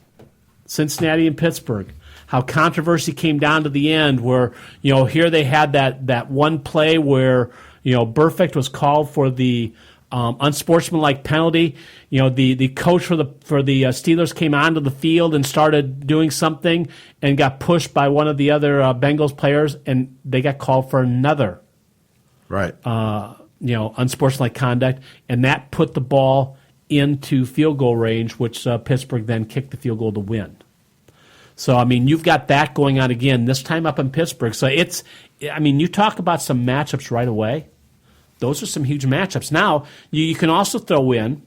Cincinnati and Pittsburgh, how controversy came down to the end where, here they had that one play where, Burfict was called for the unsportsmanlike penalty. The coach for the Steelers came onto the field and started doing something and got pushed by one of the other Bengals players, and they got called for another unsportsmanlike conduct, and that put the ball into field goal range, which Pittsburgh then kicked the field goal to win. So, I mean, you've got that going on again, this time up in Pittsburgh. So you talk about some matchups right away. Those are some huge matchups. Now, you can also throw in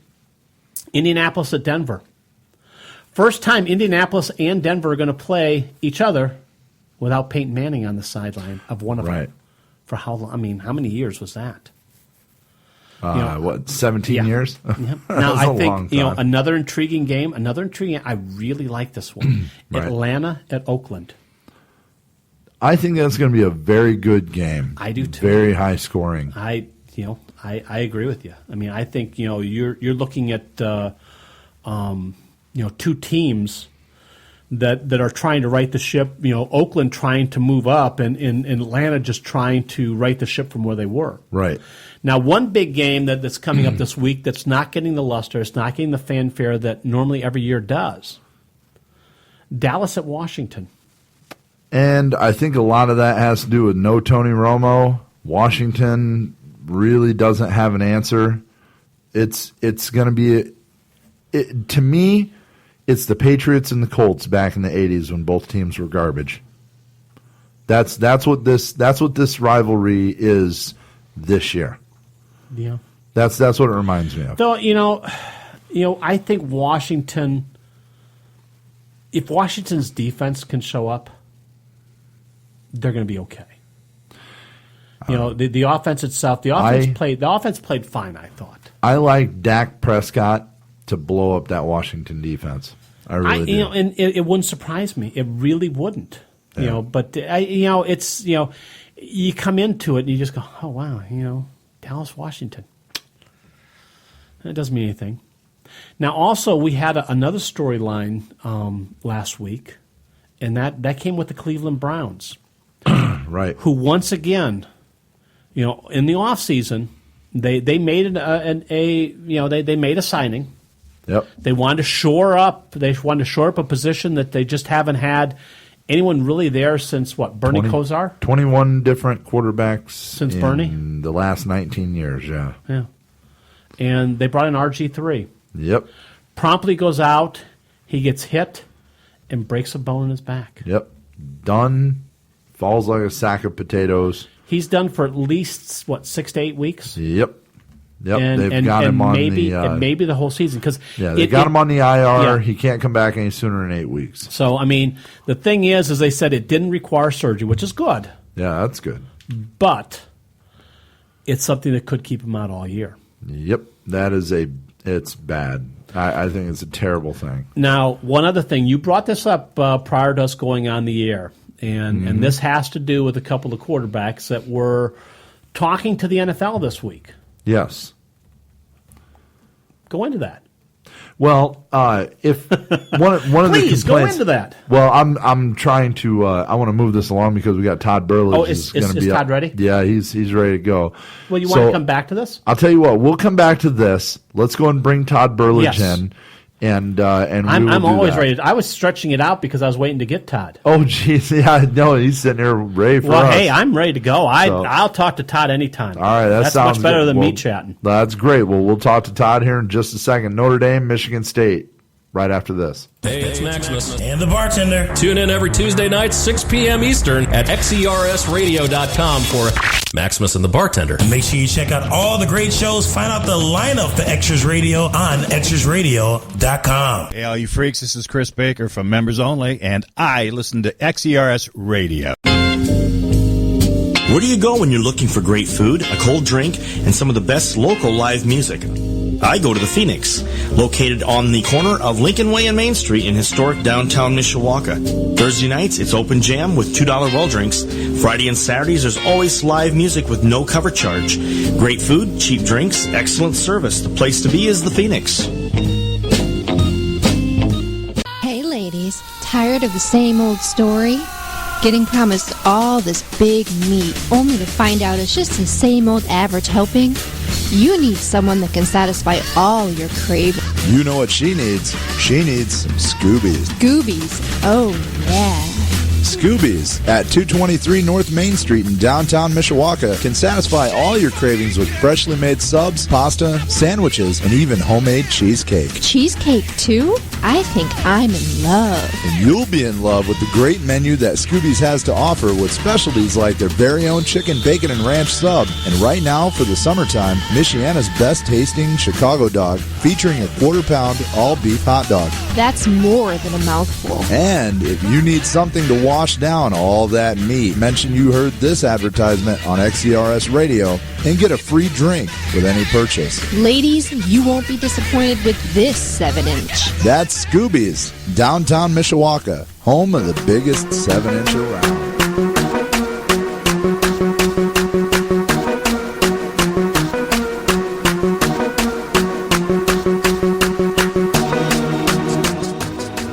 Indianapolis at Denver. First time Indianapolis and Denver are going to play each other without Peyton Manning on the sideline of one of them. For how long? I mean, how many years was that? 17 years? Yep. Now, I think, another intriguing game. I really like this one. Atlanta at Oakland. I think that's going to be a very good game. I do too. Very high scoring. I agree with you. I mean, I think you're looking at 2 teams that are trying to right the ship. Oakland trying to move up, and Atlanta just trying to right the ship from where they were. Right. Now, one big game that's coming up this week that's not getting the luster, it's not getting the fanfare that normally every year does. Dallas at Washington. And I think a lot of that has to do with no Tony Romo. Washington really doesn't have an answer. It's going to be to me, it's the Patriots and the Colts back in the 80s when both teams were garbage. That's what this rivalry is this year. Yeah. That's what it reminds me of. Though, I think Washington, if Washington's defense can show up, they're going to be okay. The offense itself, the offense played fine, I thought. I like Dak Prescott to blow up that Washington defense. I really do. And it wouldn't surprise me. It really wouldn't. Yeah. But it's you come into it and you just go, oh wow, Dallas, Washington. It doesn't mean anything. Now, also we had another storyline last week, and that came with the Cleveland Browns, right? Who once again, in the off season, they made they made a signing. Yep. They wanted to shore up. They wanted to shore up a position that they just haven't had anyone really there since what? Bernie Kosar? 21 different quarterbacks since in Bernie? The last 19 years, yeah. Yeah. And they brought in RG3. Yep. Promptly goes out he gets hit and breaks a bone in his back. Yep. Done. Falls like a sack of potatoes. He's done for at least, 6 to 8 weeks? Yep. They've got him on maybe the whole season. They got him on the IR. Yeah. He can't come back any sooner than 8 weeks. So, the thing is, as they said, it didn't require surgery, which is good. Yeah, that's good. But it's something that could keep him out all year. Yep. It's bad. I think it's a terrible thing. Now, one other thing. You brought this up prior to us going on the air, and this has to do with a couple of quarterbacks that were talking to the NFL this week. Yes. Go into that. Well, if one of the complaints, go into that. Well, I'm trying to. I want to move this along because we got Todd Burlage. Oh, is Todd ready? Yeah, he's ready to go. Well, you want to come back to this? I'll tell you what. We'll come back to this. Let's go and bring Todd Burlage in. And I'm always ready. I was stretching it out because I was waiting to get Todd. Oh, geez. Yeah, no, he's sitting here ready for us. Well, hey, I'm ready to go. I'll talk to Todd anytime. All right, that's sounds much better good. than me chatting. That's great. Well, we'll talk to Todd here in just a second. Notre Dame, Michigan State, right after this. Hey, it's Maximus. And the bartender. Tune in every Tuesday night, 6 p.m. Eastern at xersradio.com for Maximus and the Bartender. And make sure you check out all the great shows. Find out the lineup for Extras Radio on xersradio.com. Hey, all you freaks, this is Chris Baker from Members Only, and I listen to XERS Radio. Where do you go when you're looking for great food, a cold drink, and some of the best local live music? I go to the Phoenix, located on the corner of Lincoln Way and Main Street in historic downtown Mishawaka. Thursday nights, it's open jam with $2 well drinks. Friday and Saturdays, there's always live music with no cover charge. Great food, cheap drinks, excellent service. The place to be is the Phoenix. Hey ladies, tired of the same old story? Getting promised all this big meat only to find out it's just the same old average helping? You need someone that can satisfy all your cravings. You know what she needs? She needs some Scoobies. Scoobies, oh yeah. Scoobies at 223 North Main Street in downtown Mishawaka can satisfy all your cravings with freshly made subs, pasta, sandwiches, and even homemade cheesecake. Cheesecake too? I think I'm in love. And you'll be in love with the great menu that Scoobies has to offer with specialties like their very own chicken, bacon, and ranch sub. And right now, for the summertime, Michiana's best tasting Chicago dog featuring a quarter-pound all-beef hot dog. That's more than a mouthful. And if you need something to wash down all that meat, mention you heard this advertisement on XERS Radio and get a free drink with any purchase. Ladies, you won't be disappointed with this 7-inch. That's Scoobies, downtown Mishawaka, home of the biggest 7-inch around.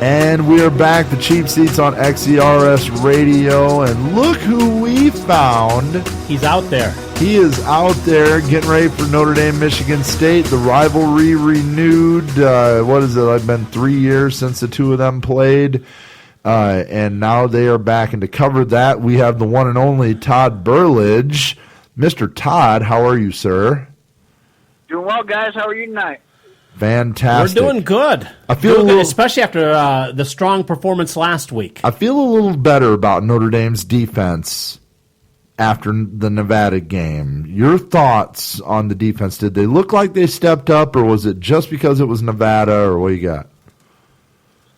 And we are back, the cheap seats on XERS Radio, and look who we found. He's out there. He is out there getting ready for Notre Dame, Michigan State. The rivalry renewed. What is it? It's been 3 years since the two of them played. And now they are back. And to cover that, we have the one and only Todd Burlage. Mr. Todd, how are you, sir? Doing well, guys. How are you tonight? Fantastic. We're doing good. I feel good, especially after the strong performance last week. I feel a little better about Notre Dame's defense after the Nevada game. Your thoughts on the defense? Did they look like they stepped up, or was it just because it was Nevada, or what you got?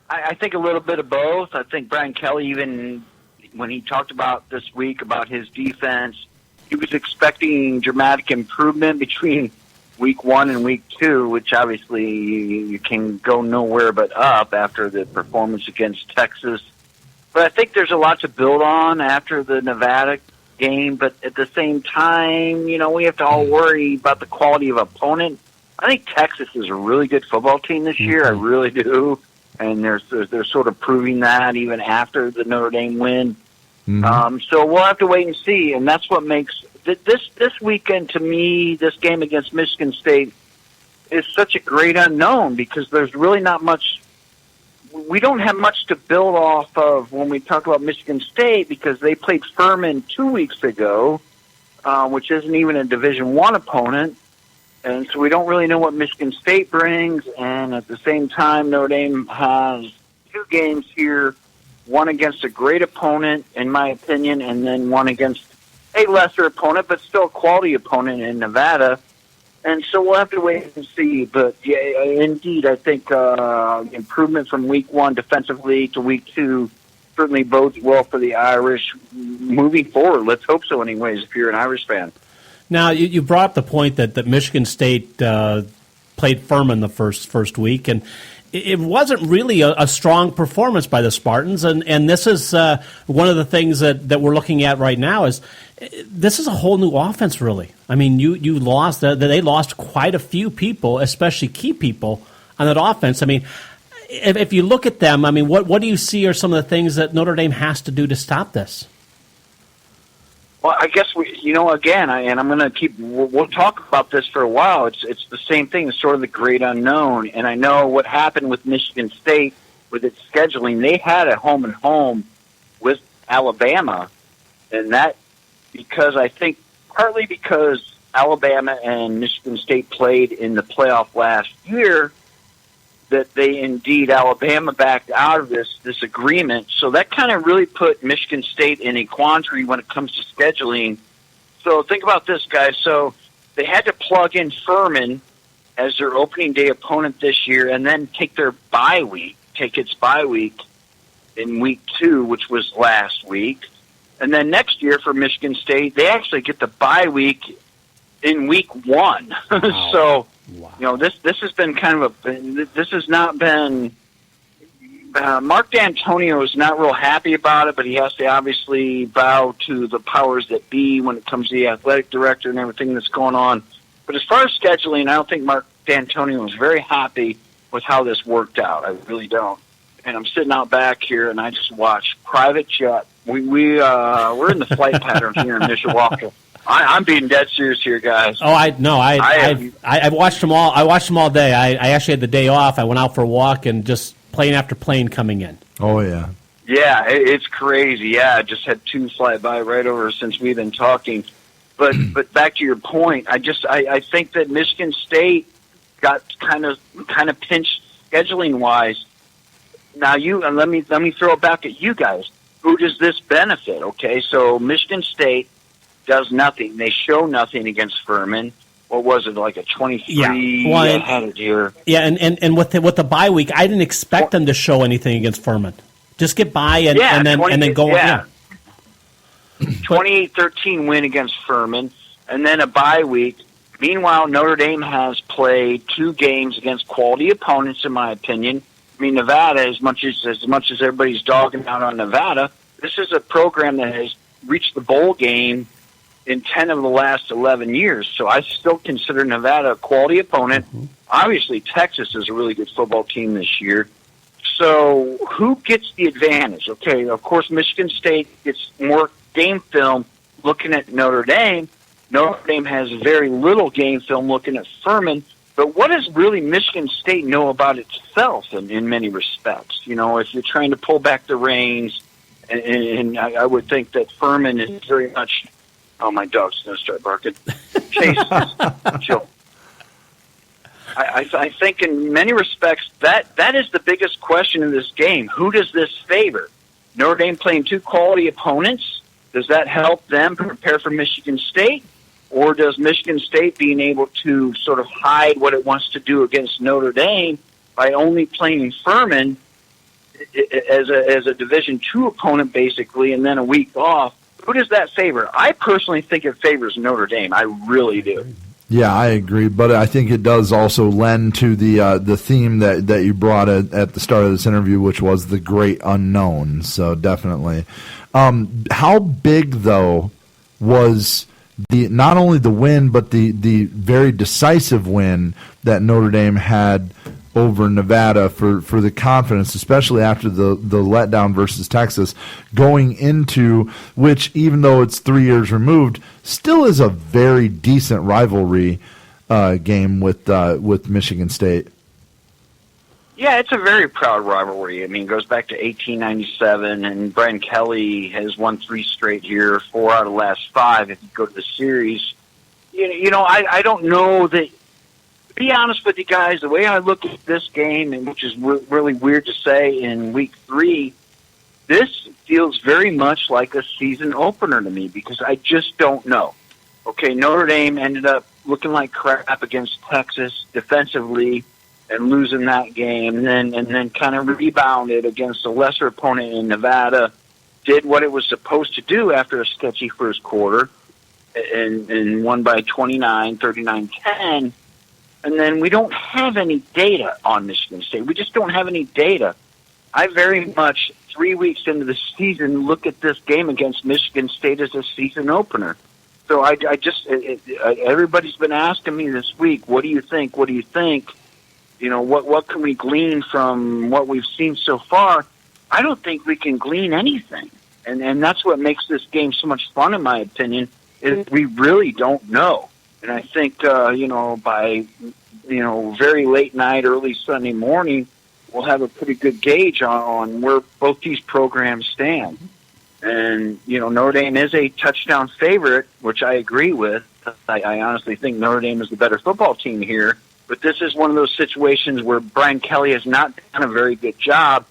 I think a little bit of both. I think Brian Kelly, even when he talked about this week about his defense, he was expecting dramatic improvement between week 1 and week 2, which obviously you can go nowhere but up after the performance against Texas. But I think there's a lot to build on after the Nevada game. But at the same time, we have to all worry about the quality of opponent. I think Texas is a really good football team this year. I really do. And they're sort of proving that even after the Notre Dame win. Mm-hmm. So we'll have to wait and see. And that's what makes this weekend, to me, this game against Michigan State is such a great unknown because there's really not much. We don't have much to build off of when we talk about Michigan State because they played Furman 2 weeks ago, which isn't even a Division I opponent. And so we don't really know what Michigan State brings. And at the same time, Notre Dame has 2 games here, one against a great opponent, in my opinion, and then one against a lesser opponent, but still a quality opponent in Nevada. And so we'll have to wait and see. But, yeah, indeed, I think improvement from week 1 defensively to week 2 certainly bodes well for the Irish moving forward. Let's hope so anyways, if you're an Irish fan. Now, you brought up the point that Michigan State played Furman the first week, and it wasn't really a strong performance by the Spartans. And this is one of the things that we're looking at right now is this is a whole new offense, really. I mean, you lost they lost quite a few people, especially key people on that offense. I mean, if you look at them, I mean, what do you see are some of the things that Notre Dame has to do to stop this? Well, I guess again, and I'm going to we'll talk about this for a while. It's the same thing. It's sort of the great unknown. And I know what happened with Michigan State with its scheduling. They had a home and home with Alabama, and that partly because Alabama and Michigan State played in the playoff last year, that Alabama backed out of this agreement. So that kind of really put Michigan State in a quandary when it comes to scheduling. So think about this, guys. So they had to plug in Furman as their opening day opponent this year and then take its bye week in week 2, which was last week. And then next year for Michigan State, they actually get the bye week in week 1. Wow. So, this has been this has not been, Mark D'Antonio is not real happy about it, but he has to obviously bow to the powers that be when it comes to the athletic director and everything that's going on. But as far as scheduling, I don't think Mark D'Antonio is very happy with how this worked out. I really don't. And I'm sitting out back here, and I just watch Private Jet. We're in the flight pattern here in Mishawaka. I'm being dead serious here, guys. Oh, I watched them all. I watched them all day. I actually had the day off. I went out for a walk and just plane after plane coming in. Oh yeah. Yeah, it's crazy. Yeah, I just had 2 fly by right over since we've been talking. But back to your point, I think that Michigan State got kind of pinched scheduling wise. Now let me throw it back at you guys. Who does this benefit? Okay, so Michigan State does nothing. They show nothing against Furman. What was it, like a 23 ahead of year? Yeah, and with the bye week, I didn't expect them to show anything against Furman. Just get by and then go. Yeah. 28-13 win against Furman, and then a bye week. Meanwhile, Notre Dame has played 2 games against quality opponents, in my opinion. I mean, Nevada, as much as everybody's dogging out on Nevada, this is a program that has reached the bowl game in 10 of the last 11 years. So I still consider Nevada a quality opponent. Mm-hmm. Obviously, Texas is a really good football team this year. So who gets the advantage? Okay, of course, Michigan State gets more game film looking at Notre Dame. Notre Dame has very little game film looking at Furman. But what does really Michigan State know about itself in many respects? If you're trying to pull back the reins, and I would think that Furman is very much, oh, my dog's going to start barking. Chase, chill. I think in many respects that is the biggest question in this game. Who does this favor? Notre Dame playing 2 quality opponents? Does that help them prepare for Michigan State? Or does Michigan State being able to sort of hide what it wants to do against Notre Dame by only playing Furman as a Division II opponent, basically, and then a week off? Who does that favor? I personally think it favors Notre Dame. I really do. Yeah, I agree, but I think it does also lend to the theme that you brought at the start of this interview, which was the great unknown. So definitely. How big, though, was not only the win, but the very decisive win that Notre Dame had over Nevada for the confidence, especially after the letdown versus Texas, going into which, even though it's 3 years removed, still is a very decent rivalry game with Michigan State. Yeah, it's a very proud rivalry. I mean, it goes back to 1897, and Brian Kelly has won 3 straight here, 4 out of the last 5 if you go to the series. I don't know that To be honest with you guys, the way I look at this game, and which is really weird to say in week 3, this feels very much like a season opener to me because I just don't know. Okay, Notre Dame ended up looking like crap against Texas defensively and losing that game, and then kind of rebounded against a lesser opponent in Nevada, did what it was supposed to do after a sketchy first quarter, and won by 29, 39-10. And then we don't have any data on Michigan State. We just don't have any data. I very much, 3 weeks into the season, look at this game against Michigan State as a season opener. So I just, everybody's been asking me this week, what do you think? What do you think? You know, what can we glean from what we've seen so far? I don't think we can glean anything. And that's what makes this game so much fun, in my opinion, is we really don't know. And I think, by, very late night, early Sunday morning, we'll have a pretty good gauge on where both these programs stand. And, Notre Dame is a touchdown favorite, which I agree with. I honestly think Notre Dame is the better football team here. But this is one of those situations where Brian Kelly has not done a very good job.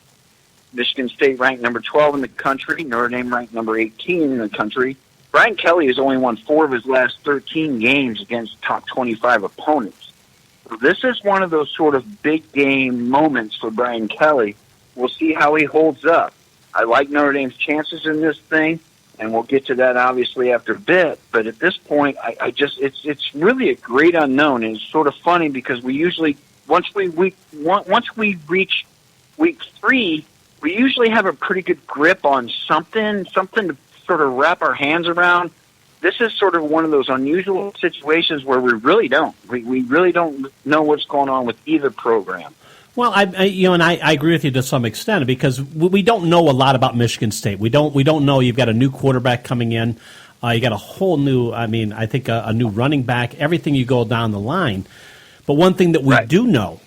Michigan State ranked number 12 in the country. Notre Dame ranked number 18 in the country. Brian Kelly has only won 4 of his last 13 games against top 25 opponents. So this is one of those sort of big game moments for Brian Kelly. We'll see how he holds up. I like Notre Dame's chances in this thing, and we'll get to that obviously after a bit. But at this point, it's really a great unknown. And it's sort of funny because we usually once we reach week 3, we usually have a pretty good grip on something to sort of wrap our hands around. This is sort of one of those unusual situations where we really don't. We really don't know what's going on with either program. Well, I agree with you to some extent because we don't know a lot about Michigan State. We don't know. You've got a new quarterback coming in. You got a whole new. I think a new running back. Everything you go down the line. But one thing that we do know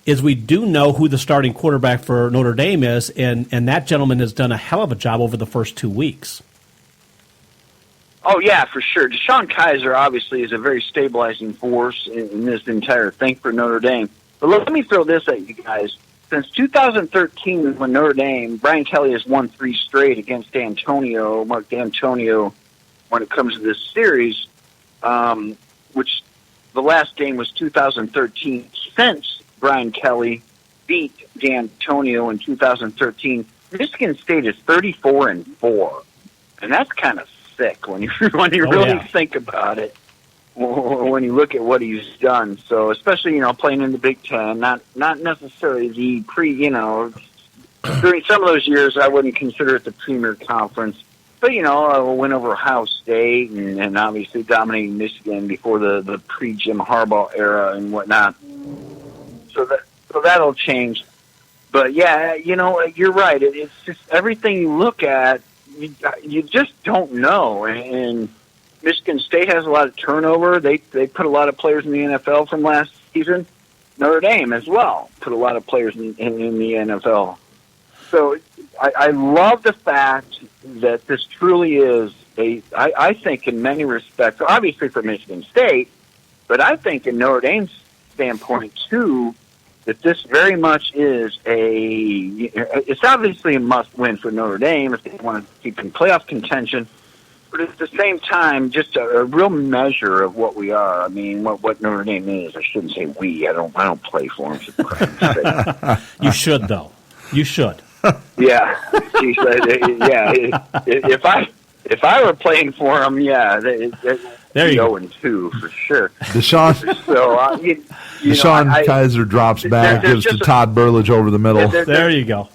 is we do know who the starting quarterback for Notre Dame is, and that gentleman has done a hell of a job over the first 2 weeks. Oh, yeah, for sure. Deshaun Kaiser obviously is a very stabilizing force in this entire thing for Notre Dame. But let me throw this at you guys. Since 2013, when Notre Dame, Brian Kelly has won 3 straight against Mark D'Antonio, when it comes to this series, which the last game was 2013. Since Brian Kelly beat D'Antonio in 2013, Michigan State is 34-4, and that's kind of sick when you really think about it. When you look at what he's done, so especially playing in the Big Ten, not necessarily the during some of those years I wouldn't consider it the premier conference, but a win over Ohio State and obviously dominating Michigan before the pre-Jim Harbaugh era and whatnot. So that'll change, but yeah, you're right. It's just everything you look at, you just don't know and Michigan State has a lot of turnover. They put a lot of players in the NFL from last season. Notre Dame as well put a lot of players in the NFL. So I love the fact that this truly is I think in many respects, obviously for Michigan State, but I think in Notre Dame's standpoint too, that this very much is it's obviously a must-win for Notre Dame if they want to keep in playoff contention. But at the same time, just a real measure of what we are. I mean, what Notre Dame is. I shouldn't say we. I don't play for them. You should, though. You should. Yeah. If I were playing for them, there you go. 0-2 for sure. Deshaun Kaiser drops back, gives to Todd Burlage over the middle. There you go.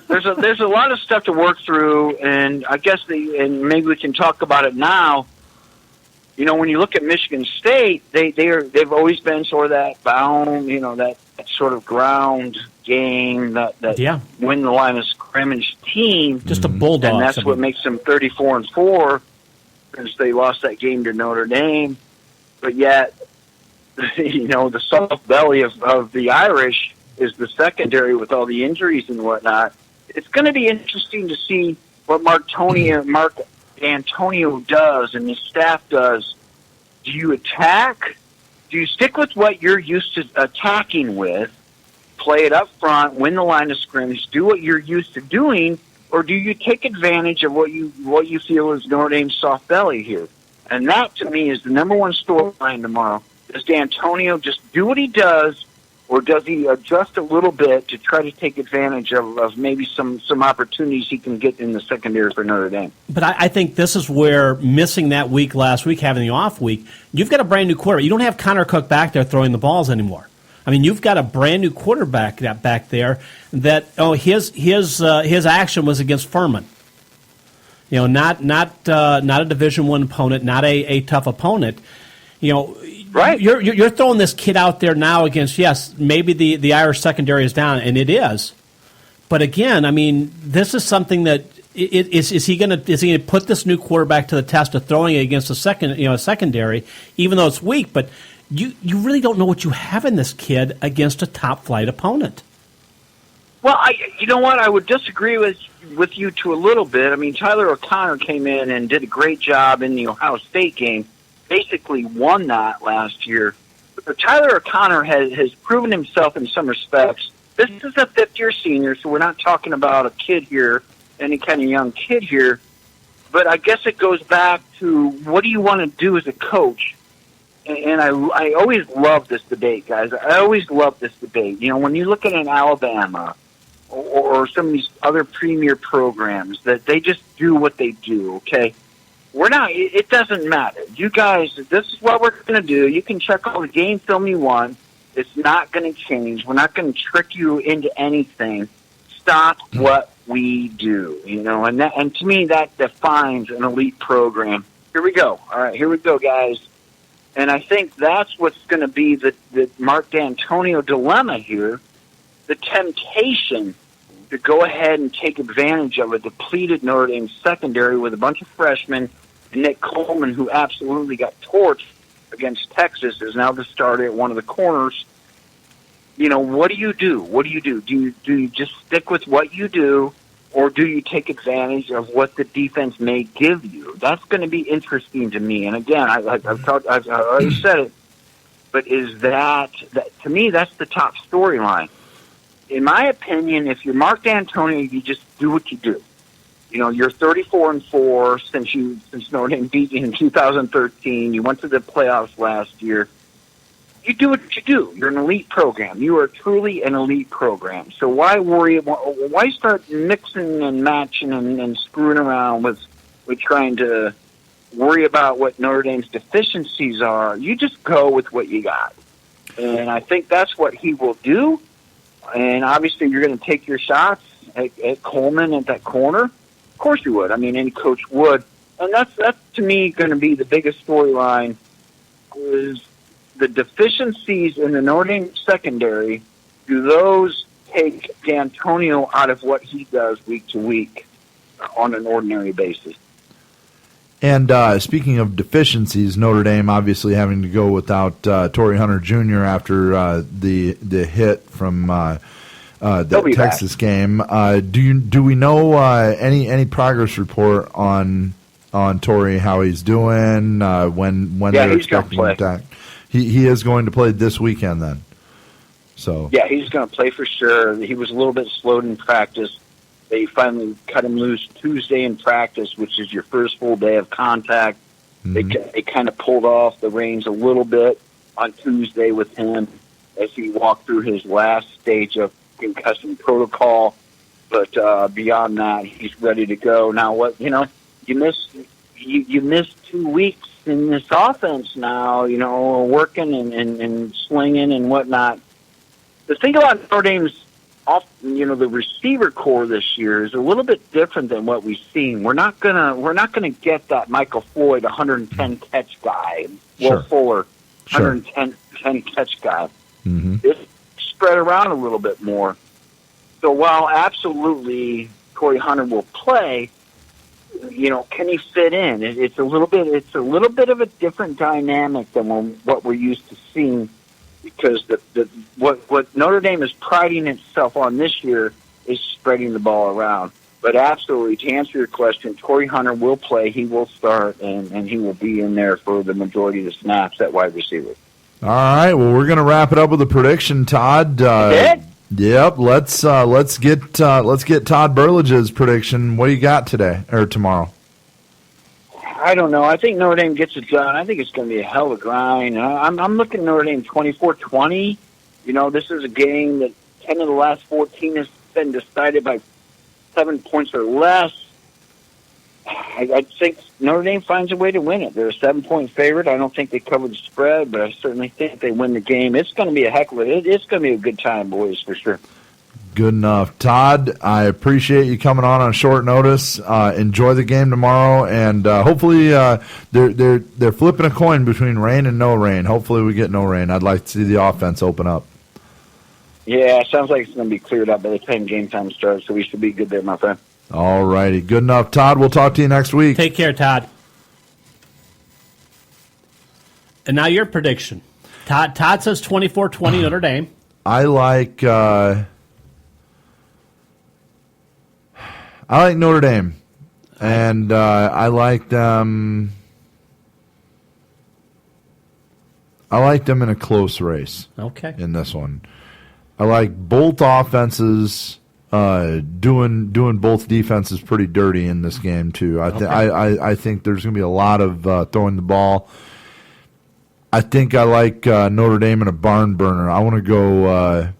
There's a lot of stuff to work through, and I guess and maybe we can talk about it now. When you look at Michigan State, they've always been sort of that bound, that sort of ground game, that win the line of scrimmage team. Just a bulldog, and that's what makes them 34-4 since they lost that game to Notre Dame. But yet, the soft belly of the Irish is the secondary with all the injuries and whatnot. It's going to be interesting to see what Mark D'Antonio does and his staff does. Do you attack? Do you stick with what you're used to attacking with, play it up front, win the line of scrimmage, do what you're used to doing, or do you take advantage of what you feel is Notre Dame's soft belly here? And that, to me, is the number one storyline tomorrow. Does D'Antonio just do what he does, or does he adjust a little bit to try to take advantage of maybe some opportunities he can get in the secondary for Notre Dame? But I think this is where missing that week last week, having the off week, you've got a brand new quarterback. You don't have Connor Cook back there throwing the balls anymore. I mean, you've got a brand new quarterback back there that his action was against Furman. You know, not a Division I opponent, not a tough opponent. You know, right? You're throwing this kid out there now against, yes, maybe the Irish secondary is down, and it is. But again, I mean, this is something that is he going to put this new quarterback to the test of throwing it against a secondary, even though it's weak, but. You really don't know what you have in this kid against a top-flight opponent. Well, you know what? I would disagree with you to a little bit. I mean, Tyler O'Connor came in and did a great job in the Ohio State game, basically won that last year. But Tyler O'Connor has proven himself in some respects. This is a fifth-year senior, so we're not talking about a kid here, any kind of young kid here. But I guess it goes back to what do you want to do as a coach? And I always love this debate, guys. I always love this debate. You know, when you look at an Alabama or some of these other premier programs, that they just do what they do, okay? It doesn't matter. You guys, this is what we're going to do. You can check all the game film you want. It's not going to change. We're not going to trick you into anything. Stop what we do, you know? And to me, that defines an elite program. Here we go. All right, here we go, guys. And I think that's what's going to be the Mark D'Antonio dilemma here, the temptation to go ahead and take advantage of a depleted Notre Dame secondary with a bunch of freshmen. Nick Coleman, who absolutely got torched against Texas, is now the starter at one of the corners. You know, what do you do? What do you do? Do you just stick with what you do, or do you take advantage of what the defense may give you? That's going to be interesting to me. And again, I've already said it, but is that to me, that's the top storyline. In my opinion, if you're Mark D'Antonio, you just do what you do. You know, you're 34-4 since Notre Dame beat you in 2013. You went to the playoffs last year. You do what you do. You're an elite program. You are truly an elite program. So why worry? Why start mixing and matching and screwing around with trying to worry about what Notre Dame's deficiencies are? You just go with what you got. And I think that's what he will do. And obviously you're going to take your shots at Coleman at that corner. Of course you would. I mean, any coach would. And that's to me going to be the biggest storyline is the deficiencies in the Notre Dame secondary. Do those take D'Antonio out of what he does week to week on an ordinary basis? And speaking of deficiencies, Notre Dame obviously having to go without Torrey Hunter Jr. after the hit from the Texas game. Do we know any progress report on Torrey, how he's doing? When they're expecting him back? He is going to play this weekend then. So yeah, he's going to play for sure. He was a little bit slowed in practice. They finally cut him loose Tuesday in practice, which is your first full day of contact. Mm-hmm. They kind of pulled off the reins a little bit on Tuesday with him as he walked through his last stage of concussion protocol. But beyond that, he's ready to go. Now, you missed 2 weeks in this offense now, working and slinging and whatnot. The thing about Notre Dame's the receiver core this year is a little bit different than what we've seen. We're not gonna get that Michael Floyd 110 catch guy, Will Fuller 110 catch guy. Mm-hmm. It's spread around a little bit more. So while absolutely Torrey Hunter will play, can he fit in? It's a little bit of a different dynamic than what we're used to seeing. Because what Notre Dame is priding itself on this year is spreading the ball around. But absolutely, to answer your question, Torrey Hunter will play. He will start, and he will be in there for the majority of the snaps at wide receiver. All right. Well, we're going to wrap it up with a prediction, Todd. Yep. Let's get Todd Burlage's prediction. What do you got today or tomorrow? I don't know. I think Notre Dame gets it done. I think it's going to be a hell of a grind. I'm looking at Notre Dame 24-20. You know, this is a game that 10 of the last 14 has been decided by 7 points or less. I think Notre Dame finds a way to win it. They're a 7-point favorite. I don't think they cover the spread, but I certainly think they win the game. It's going to be a heck of it. It's going to be a good time, boys, for sure. Good enough. Todd, I appreciate you coming on short notice. Enjoy the game tomorrow, and hopefully they're flipping a coin between rain and no rain. Hopefully we get no rain. I'd like to see the offense open up. Yeah, it sounds like it's going to be cleared up by the time game time starts, so we should be good there, my friend. All righty. Good enough. Todd, we'll talk to you next week. Take care, Todd. And now your prediction. Todd says 24-20 Notre Dame. I like Notre Dame, and I like them. I like them in a close race. Okay. In this one, I like both offenses doing both defenses pretty dirty in this game too. I think there's going to be a lot of throwing the ball. I think I like Notre Dame in a barn burner. I want to go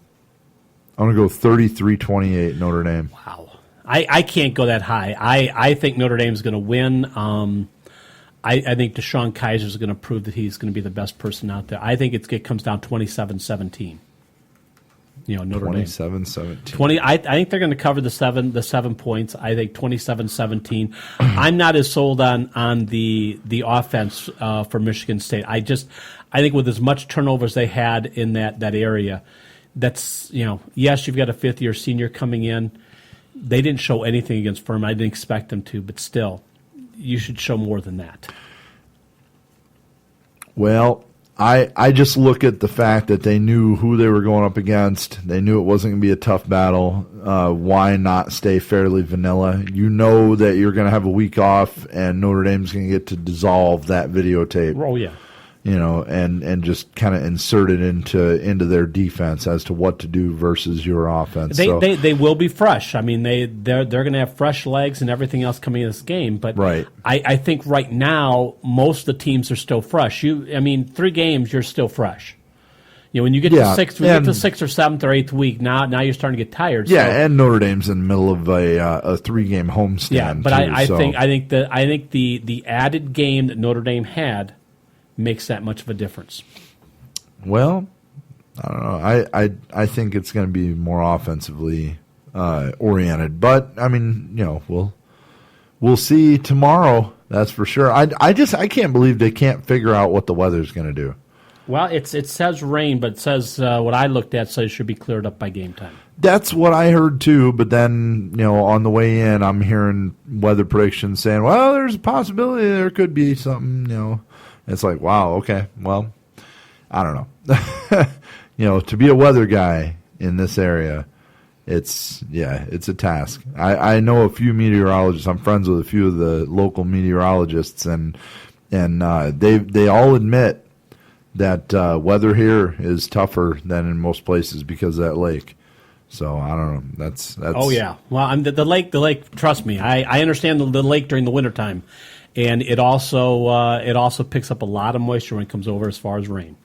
33-28 Notre Dame. Wow. I can't go that high. I think Notre Dame's going to win. I think Deshaun Kaiser is going to prove that he's going to be the best person out there. I think it comes down 27-17. You know, Notre Dame 27-17. 20. I think they're going to cover the 7 points. I think 27-17. I'm not as sold on the offense for Michigan State. I think with as much turnover as they had in that area, that's, you know, yes, you've got a 5th-year senior coming in. They didn't show anything against Furman. I didn't expect them to, but still, you should show more than that. Well, I just look at the fact that they knew who they were going up against. They knew it wasn't going to be a tough battle. Why not stay fairly vanilla? You know that you're going to have a week off, and Notre Dame's going to get to dissolve that videotape. Oh, yeah. You know, and just kind of insert it into their defense as to what to do versus your offense. They will be fresh. I mean, they're going to have fresh legs and everything else coming in this game. But right. I think right now most of the teams are still fresh. 3 games, you're still fresh. You know, when you get to the 6th or 7th or 8th week, now you're starting to get tired. Yeah, and Notre Dame's in the middle of a 3-game homestand. Yeah, but I think the added game that Notre Dame had makes that much of a difference. Well, I don't know. I think it's going to be more offensively oriented, but I mean, you know, we'll see tomorrow. That's for sure. I can't believe they can't figure out what the weather's going to do. Well, it says rain, but it says what I looked at says it should be cleared up by game time. That's what I heard too, but then, you know, on the way in, I'm hearing weather predictions saying, well, there's a possibility there could be something, you know. It's like, wow, okay, well, I don't know. You know, to be a weather guy in this area, it's a task. I know a few meteorologists. I'm friends with a few of the local meteorologists, and they all admit that weather here is tougher than in most places because of that lake. So I don't know. That's. Oh yeah. Well, the lake. Trust me, I understand the lake during the wintertime. And it also picks up a lot of moisture when it comes over as far as rain.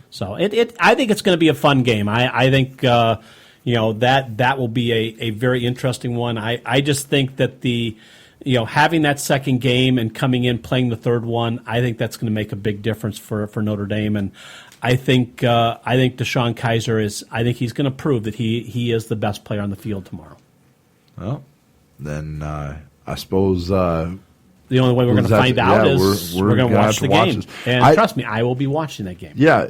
So I think it's going to be a fun game. I think you know that will be a very interesting one. I just think that having that second game and coming in playing the third one, I think that's going to make a big difference for Notre Dame. And I think Deshaun Kaiser he's going to prove that he is the best player on the field tomorrow. Well, then I suppose. The only way we're going to find out is we're going to watch the game. And trust me, I will be watching that game. Yeah.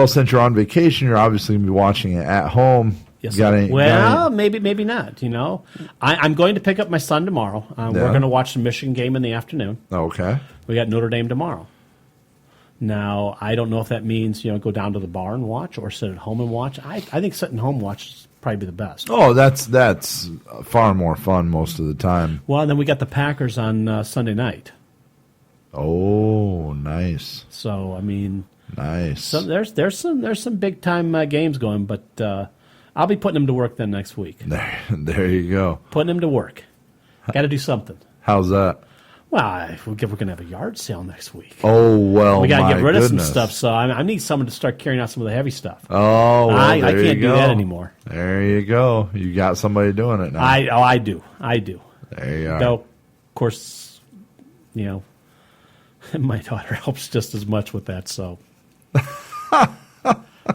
Since you're on vacation, you're obviously going to be watching it at home. Yes. Maybe not. You know, I'm going to pick up my son tomorrow. We're going to watch the Michigan game in the afternoon. Okay. We got Notre Dame tomorrow. Now, I don't know if that means, you know, go down to the bar and watch or sit at home and watch. I think sitting home watch is probably the best. Oh, that's far more fun most of the time. Well, and then we got the Packers on Sunday night. Oh, nice. So, I mean, Nice. So there's some big time games going, but I'll be putting them to work then next week. There you go. Putting them to work. Got to do something. How's that? Well, we're going to have a yard sale next week. Oh, well, we got to my get rid of some goodness. stuff, so I need someone to start carrying out some of the heavy stuff. Oh, well, I there can't you do go. that anymore. There you go. You got somebody doing it now. I do. There you are. Though, of course, my daughter helps just as much with that, so.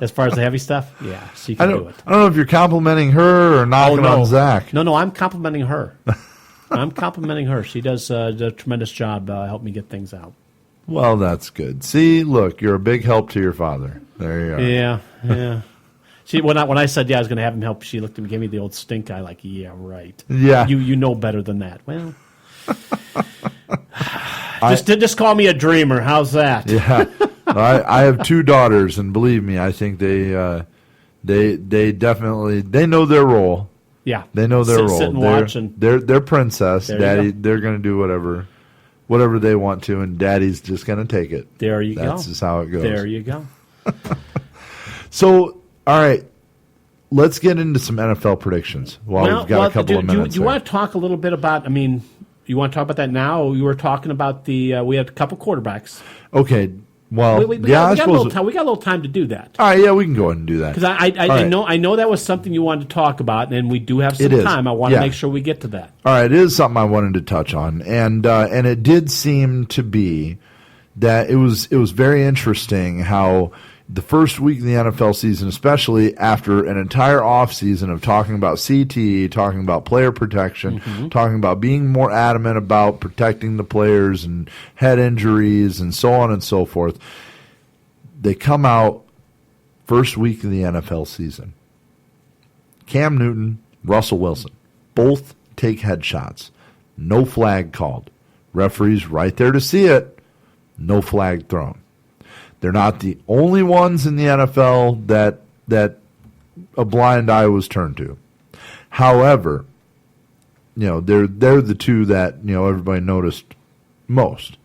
As far as the heavy stuff, yeah, she can do it. I don't know if you're complimenting her or knocking on Zach. No, I'm complimenting her. I'm complimenting her. She does a tremendous job helping me get things out. Well, that's good. See, look, you're a big help to your father. There you are. Yeah. She when I said I was going to have him help, she looked at me, gave me the old stink eye, like, yeah, right. Yeah. You know better than that. Well, just call me a dreamer. How's that? Yeah. I have 2 daughters, and believe me, I think they definitely know their role. Yeah, they know their role. Sit and watch, and they're princess. Daddy, go. they're going to do whatever they want to, and Daddy's just going to take it. There you go. That's just how it goes. There you go. So, all right, let's get into some NFL predictions. We've got a couple of minutes. Do you want to talk a little bit about? I mean, you want to talk about that now? You were talking about we had a couple quarterbacks. Okay. Well, we got a little time to do that. All right, yeah, we can go ahead and do that. Because I know that was something you wanted to talk about, and we do have some time. I want to make sure we get to that. All right, it is something I wanted to touch on, and it did seem to be that it was very interesting how the first week of the NFL season, especially after an entire offseason of talking about CTE, talking about player protection, talking about being more adamant about protecting the players and head injuries and so on and so forth, they come out first week of the NFL season. Cam Newton, Russell Wilson, both take headshots. No flag called. Referees right there to see it. No flag thrown. They're not the only ones in the NFL that a blind eye was turned to. However, they're the 2 that everybody noticed most.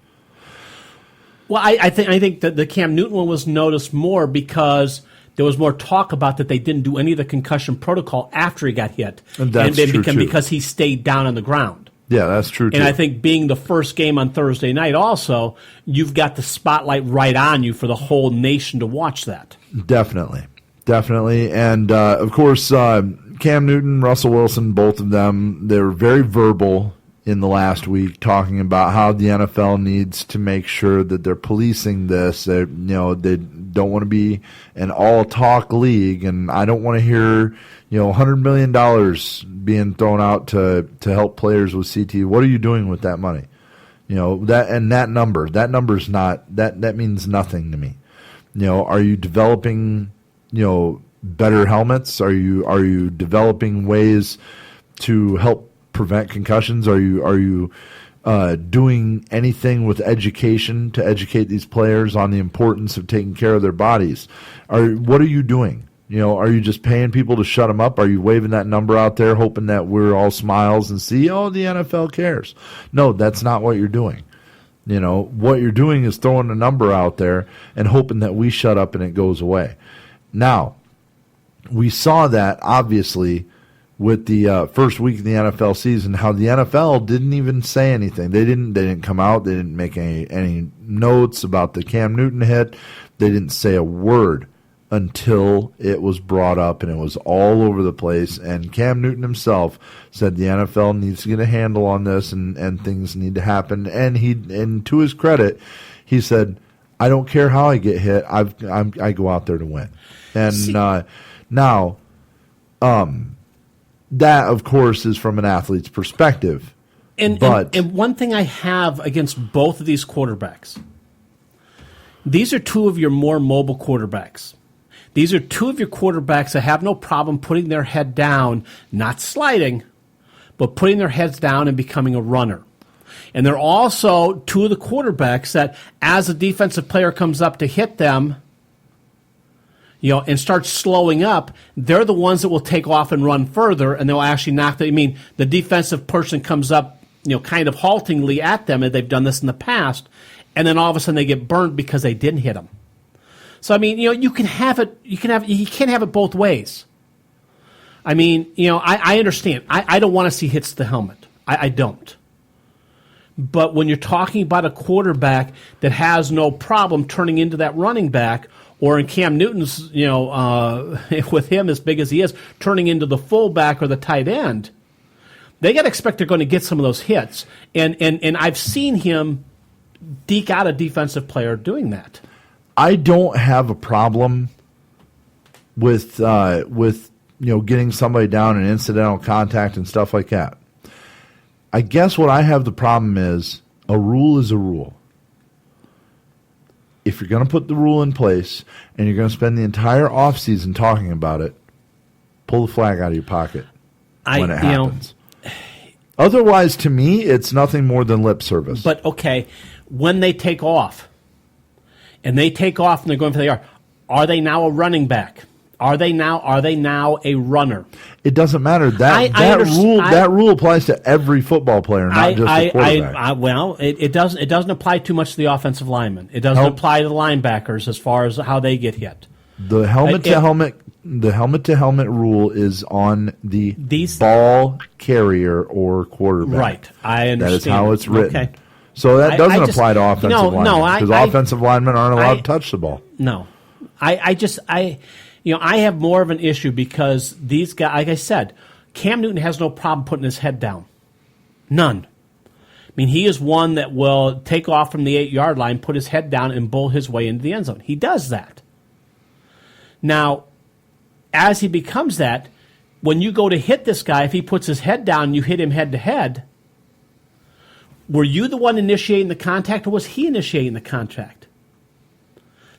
Well, I think that the Cam Newton one was noticed more because there was more talk about that they didn't do any of the concussion protocol after he got hit, and that's true too. Because he stayed down on the ground. Yeah, that's true, too. And I think being the first game on Thursday night also, you've got the spotlight right on you for the whole nation to watch that. Definitely. And, of course, Cam Newton, Russell Wilson, both of them, they were very verbal in the last week talking about how the NFL needs to make sure that they're policing this. They don't want to be an all-talk league, and I don't want to hear $100 million being thrown out to help players with CTE. What are you doing with that money? That number's not that means nothing to me. Are you developing better helmets? Are you developing ways to help prevent concussions? Are you doing anything with education to educate these players on the importance of taking care of their bodies? What are you doing? Are you just paying people to shut them up? Are you waving that number out there hoping that we're all smiles and see, the NFL cares? No, that's not what you're doing. What you're doing is throwing a number out there and hoping that we shut up and it goes away. Now, we saw that, obviously, with the first week of the NFL season, how the NFL didn't even say anything. They didn't come out. They didn't make any notes about the Cam Newton hit. They didn't say a word until it was brought up, and it was all over the place. And Cam Newton himself said the NFL needs to get a handle on this, and things need to happen. And to his credit, he said, "I don't care how I get hit. I go out there to win." And now, that of course is from an athlete's perspective. And one thing I have against both of these quarterbacks, these are 2 of your more mobile quarterbacks. These are 2 of your quarterbacks that have no problem putting their head down, not sliding, but putting their heads down and becoming a runner. And they're also 2 of the quarterbacks that, as a defensive player comes up to hit them, and starts slowing up, they're the ones that will take off and run further, and they'll actually knock the defensive person comes up, kind of haltingly at them, and they've done this in the past, and then all of a sudden they get burned because they didn't hit them. So I mean, you can have it. You can't have it both ways. I mean, I understand. I don't want to see hits to the helmet. I don't. But when you're talking about a quarterback that has no problem turning into that running back, or in Cam Newton's, with him as big as he is, turning into the fullback or the tight end, they got to expect they're going to get some of those hits. And I've seen him deke out a defensive player doing that. I don't have a problem with getting somebody down in incidental contact and stuff like that. I guess what I have the problem is a rule is a rule. If you're going to put the rule in place and you're going to spend the entire offseason talking about it, pull the flag out of your pocket when it happens. Otherwise, to me, it's nothing more than lip service. But, okay, when they take off, and they're going for the yard, are they now a running back? Are they now a runner? It doesn't matter. That rule applies to every football player, not just the quarterback. It doesn't apply too much to the offensive linemen. It doesn't apply to the linebackers as far as how they get hit. The helmet to helmet rule is on the ball carrier or quarterback. Right. I understand. That is how it's written. Okay. So that doesn't apply to offensive linemen because offensive linemen aren't allowed to touch the ball. No. I have more of an issue because these guys, like I said, Cam Newton has no problem putting his head down. None. I mean, he is one that will take off from the 8-yard line, put his head down, and bull his way into the end zone. He does that. Now, as he becomes that, when you go to hit this guy, if he puts his head down and you hit him head to head, were you the one initiating the contact or was he initiating the contact?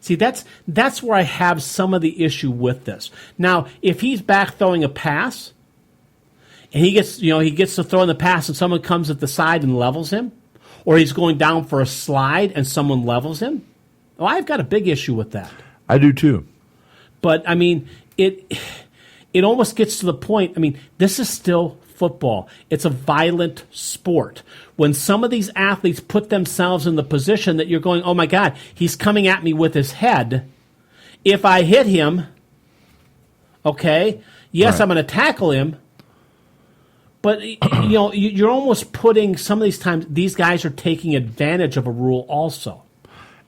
See, that's where I have some of the issue with this. Now, if he's back throwing a pass, and he gets to throwing the pass, and someone comes at the side and levels him, or he's going down for a slide and someone levels him, I've got a big issue with that. I do too. But I mean, it almost gets to the point. I mean, this is still football. It's a violent sport. When some of these athletes put themselves in the position that you're going, oh my God, he's coming at me with his head. If I hit him, okay, yes, right. I'm going to tackle him. But you're almost putting some of these times. These guys are taking advantage of a rule also.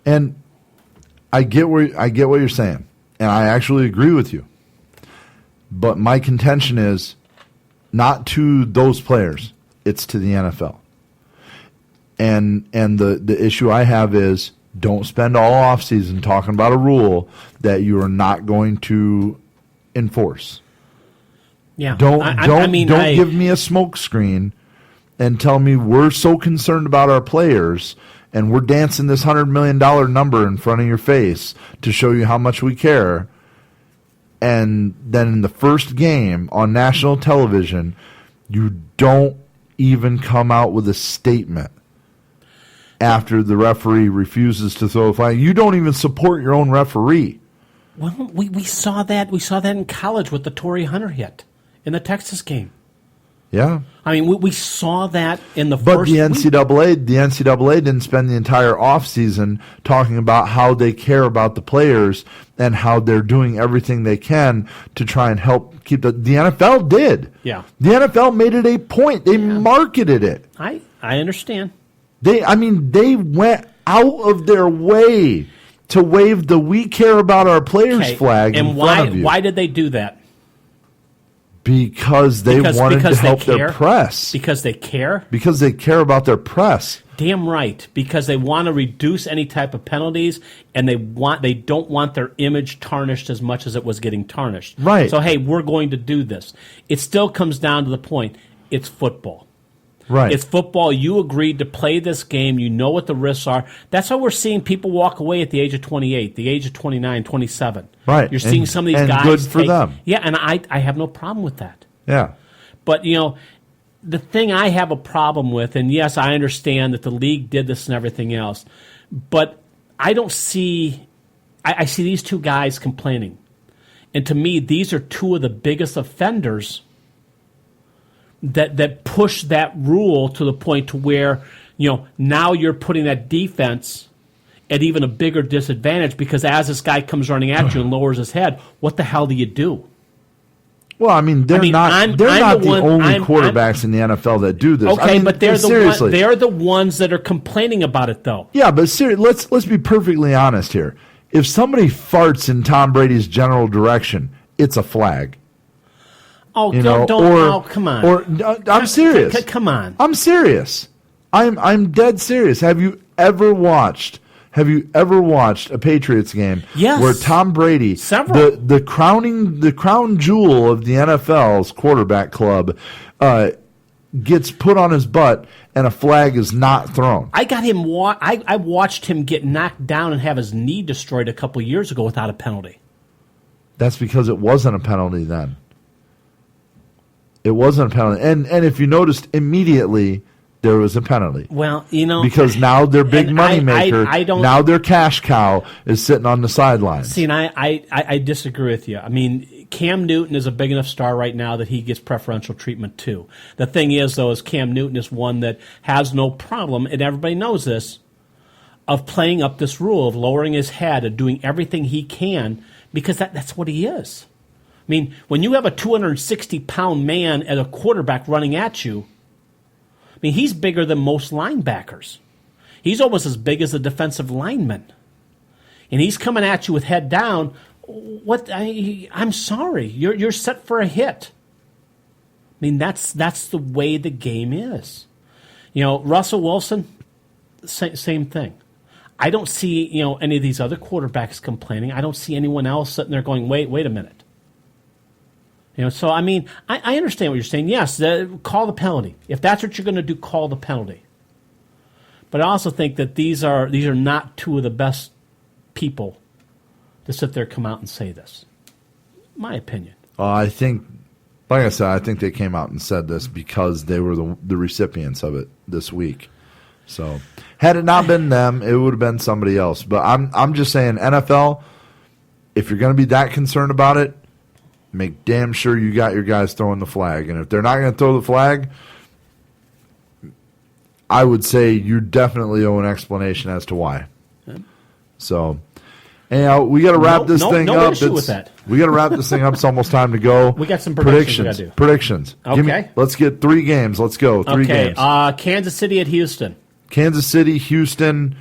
And I get what you're saying, and I actually agree with you. But my contention is not to those players; it's to the NFL. And the issue I have is don't spend all offseason talking about a rule that you are not going to enforce. Yeah. Don't give me a smoke screen and tell me we're so concerned about our players and we're dancing this $100 million number in front of your face to show you how much we care. And then in the first game on national television, you don't even come out with a statement after the referee refuses to throw a flag. You don't even support your own referee. Well, we saw that. We saw that in college with the Torrey Hunter hit in the Texas game. Yeah. I mean, we saw that in the but first. But the NCAA didn't spend the entire offseason talking about how they care about the players and how they're doing everything they can to try and help keep the NFL did. Yeah. The NFL made it a point. They marketed it. I understand. They went out of their way to wave the "We care about our players" flag in front of you. Why did they do that? Because they wanted to help their press. Because they care? Because they care about their press. Damn right. Because they want to reduce any type of penalties, and they don't want their image tarnished as much as it was getting tarnished. Right. So, hey, we're going to do this. It still comes down to the point. It's football. Right. It's football. You agreed to play this game. You know what the risks are. That's why we're seeing people walk away at the age of 28, the age of 29, 27. Right. You're seeing some of these guys. Good for them. Yeah, and I have no problem with that. Yeah. But, the thing I have a problem with, and yes, I understand that the league did this and everything else, but I don't see – I see these two guys complaining. And to me, these are two of the biggest offenders – that push that rule to the point to where, now you're putting that defense at even a bigger disadvantage because as this guy comes running at you and lowers his head, what the hell do you do? Well, I mean, they're not the only quarterbacks in the NFL that do this. Okay, I mean, but they're the ones that are complaining about it, though. Yeah, but seriously, let's be perfectly honest here. If somebody farts in Tom Brady's general direction, it's a flag. Oh, come on. Or I'm serious. Come on. I'm serious. I'm dead serious. Have you ever watched a Patriots game where Tom Brady, the crown jewel of the NFL's quarterback club, gets put on his butt and a flag is not thrown? I got him. I watched him get knocked down and have his knee destroyed a couple years ago without a penalty. That's because it wasn't a penalty then. It wasn't a penalty, and if you noticed immediately. There was a penalty. Well, because now their big moneymaker, now their cash cow is sitting on the sideline. See, and I disagree with you. I mean, Cam Newton is a big enough star right now that he gets preferential treatment too. The thing is, though, is Cam Newton is one that has no problem, and everybody knows this, of playing up this rule of lowering his head and doing everything he can because that's what he is. I mean, when you have a 260-pound man as a quarterback running at you, I mean, he's bigger than most linebackers. He's almost as big as a defensive lineman. And he's coming at you with head down. I'm sorry. You're set for a hit. I mean, that's the way the game is. Russell Wilson, same thing. I don't see, any of these other quarterbacks complaining. I don't see anyone else sitting there going, wait a minute. So, I mean, I understand what you're saying. Yes, call the penalty. If that's what you're going to do, call the penalty. But I also think that these are not two of the best people to sit there, come out and say this. My opinion. I think, like I said, I think they came out and said this because they were the recipients of it this week. So, had it not been them, it would have been somebody else. But I'm just saying, NFL, if you're going to be that concerned about it, make damn sure you got your guys throwing the flag. And if they're not going to throw the flag, I would say you definitely owe an explanation as to why. Okay. So, anyhow, we got to wrap this thing up. No issue with that. We got to wrap this thing up. It's almost time to go. We got some predictions. Predictions. Okay. Let's get 3 games. Let's go. 3 games. Kansas City at Houston. Kansas City, Houston.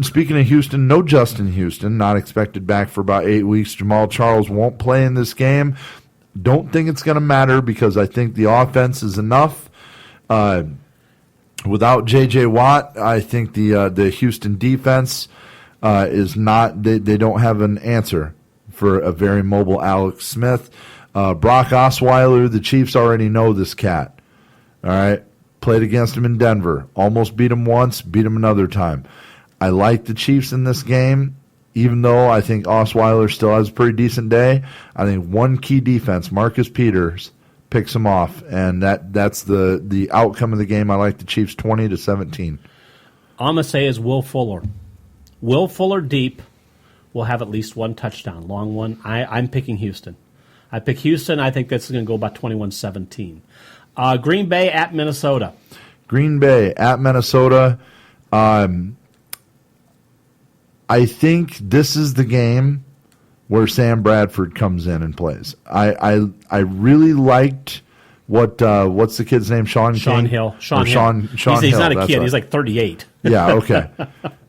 Speaking of Houston, no Justin Houston, not expected back for about 8 weeks. Jamal Charles won't play in this game. Don't think it's going to matter because I think the offense is enough. Without J.J. Watt, I think the Houston defense is not. They don't have an answer for a very mobile Alex Smith. Brock Osweiler, the Chiefs already know this cat. All right, played against him in Denver, almost beat him once, beat him another time. I like the Chiefs in this game, even though I think Osweiler still has a pretty decent day. I think one key defense, Marcus Peters, picks him off, and that's the outcome of the game. I like the Chiefs 20-17. All I'm going to say is Will Fuller. Will Fuller deep will have at least one touchdown, long one. I'm picking Houston. I pick Houston. I think that's going to go about 21-17. Green Bay at Minnesota. Green Bay at Minnesota. I think this is the game where Sam Bradford comes in and plays. I really liked what's the kid's name? Sean Hill. Sean He's Hill. not a kid. Right. He's like 38. Yeah. Okay.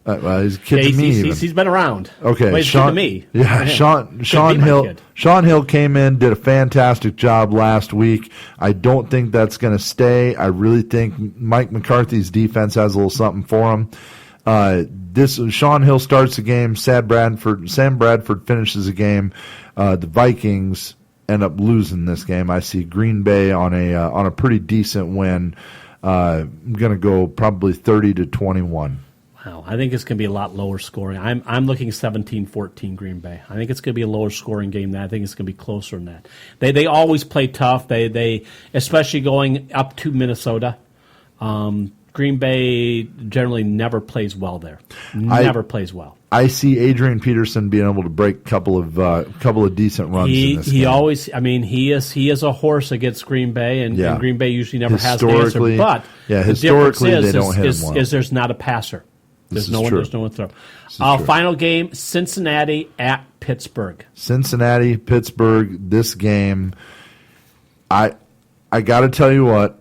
He's a kid to me. He's been around. Okay. Well, he's Sean, to me. Yeah. Sean Hill. Sean Hill came in, did a fantastic job last week. I don't think that's going to stay. I really think Mike McCarthy's defense has a little something for him. Sean Hill starts the game. Sam Bradford finishes the game. The Vikings end up losing this game. I see Green Bay on a pretty decent win. I'm going to go probably 30-21. Wow, I think it's going to be a lot lower scoring. I'm looking 17-14 Green Bay. I think it's going to be a lower scoring game than that. I think it's going to be closer than that. They always play tough. They especially going up to Minnesota. Green Bay generally never plays well there. Never plays well. I see Adrian Peterson being able to break a couple of decent runs in this game. He always, I mean, he is a horse against Green Bay, and Green Bay usually never has the answer. But historically, they don't hit him well. Is there's not a passer. There's no one to throw. Final game, Cincinnati at Pittsburgh. Cincinnati, Pittsburgh, this game, I got to tell you what,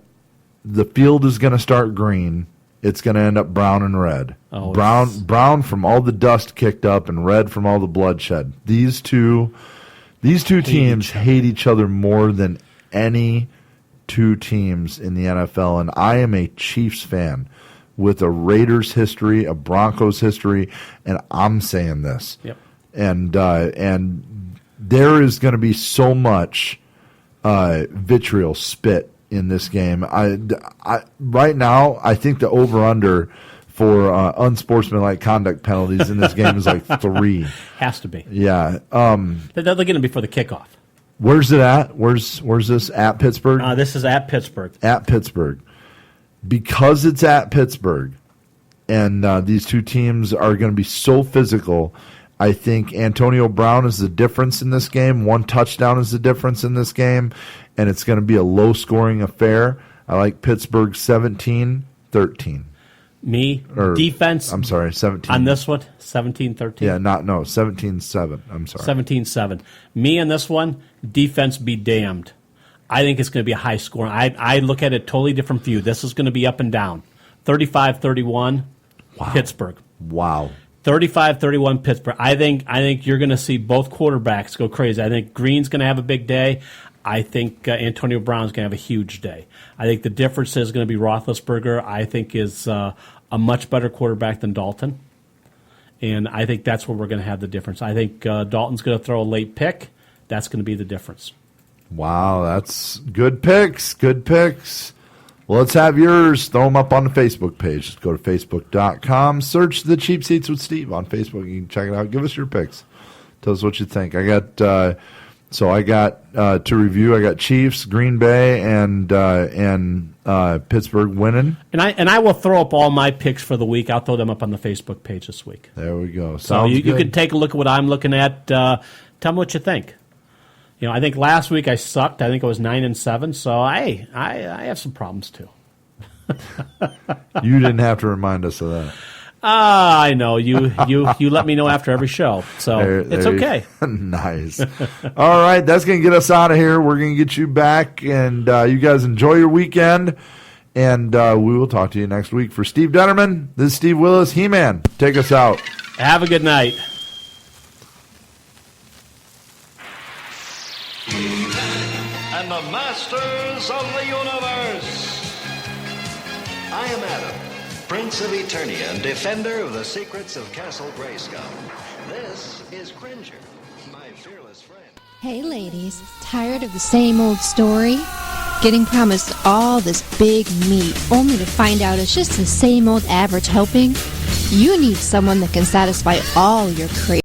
the field is going to start green. It's going to end up brown and red. Oh, brown from all the dust kicked up and red from all the bloodshed. These two teams hate each other more than any two teams in the NFL, and I am a Chiefs fan with a Raiders history, a Broncos history, and I'm saying this. Yep. And there is going to be so much vitriol spit in this game. I right now, I think the over-under for unsportsmanlike conduct penalties in this game is like 3. Has to be. Yeah. They're going to be before the kickoff. Where's it at? Where's this? At Pittsburgh? This is at Pittsburgh. At Pittsburgh. Because it's at Pittsburgh, and these two teams are going to be so physical, I think Antonio Brown is the difference in this game. 1 touchdown is the difference in this game, and it's going to be a low-scoring affair. I like Pittsburgh 17-13. Defense. I'm sorry, 17. On this one, 17-13. Yeah, 17-7. I'm sorry. 17-7. Me on this one, defense be damned. I think it's going to be a high score. I look at it totally different view. This is going to be up and down. 35-31, Pittsburgh. Wow. 35-31 Pittsburgh. I think you're going to see both quarterbacks go crazy. I think Green's going to have a big day. I think Antonio Brown's going to have a huge day. I think the difference is going to be Roethlisberger. I think is a much better quarterback than Dalton, and I think that's where we're going to have the difference. I think Dalton's going to throw a late pick. That's going to be the difference. Wow, that's good picks. Good picks. Well, let's have yours. Throw them up on the Facebook page. Just go to Facebook.com. Search The Cheap Seats with Steve on Facebook. You can check it out. Give us your picks. Tell us what you think. I got to review. I got Chiefs, Green Bay, and Pittsburgh winning. And I will throw up all my picks for the week. I'll throw them up on the Facebook page this week. There we go. So you can take a look at what I'm looking at. Tell me what you think. I think last week I sucked. I think I was 9-7. So I have some problems too. You didn't have to remind us of that. I know you let me know after every show, so it's okay. Nice. All right, that's going to get us out of here. We're going to get you back, and you guys enjoy your weekend, and we will talk to you next week. For Steve Detterman, this is Steve Willis. He-Man, take us out. Have a good night. And the masters of the universe. I am Adam, Prince of Eternia and defender of the secrets of Castle Grayskull. This is Cringer, my fearless friend. Hey ladies, tired of the same old story? Getting promised all this big meat only to find out it's just the same old average helping? You need someone that can satisfy all your cravings.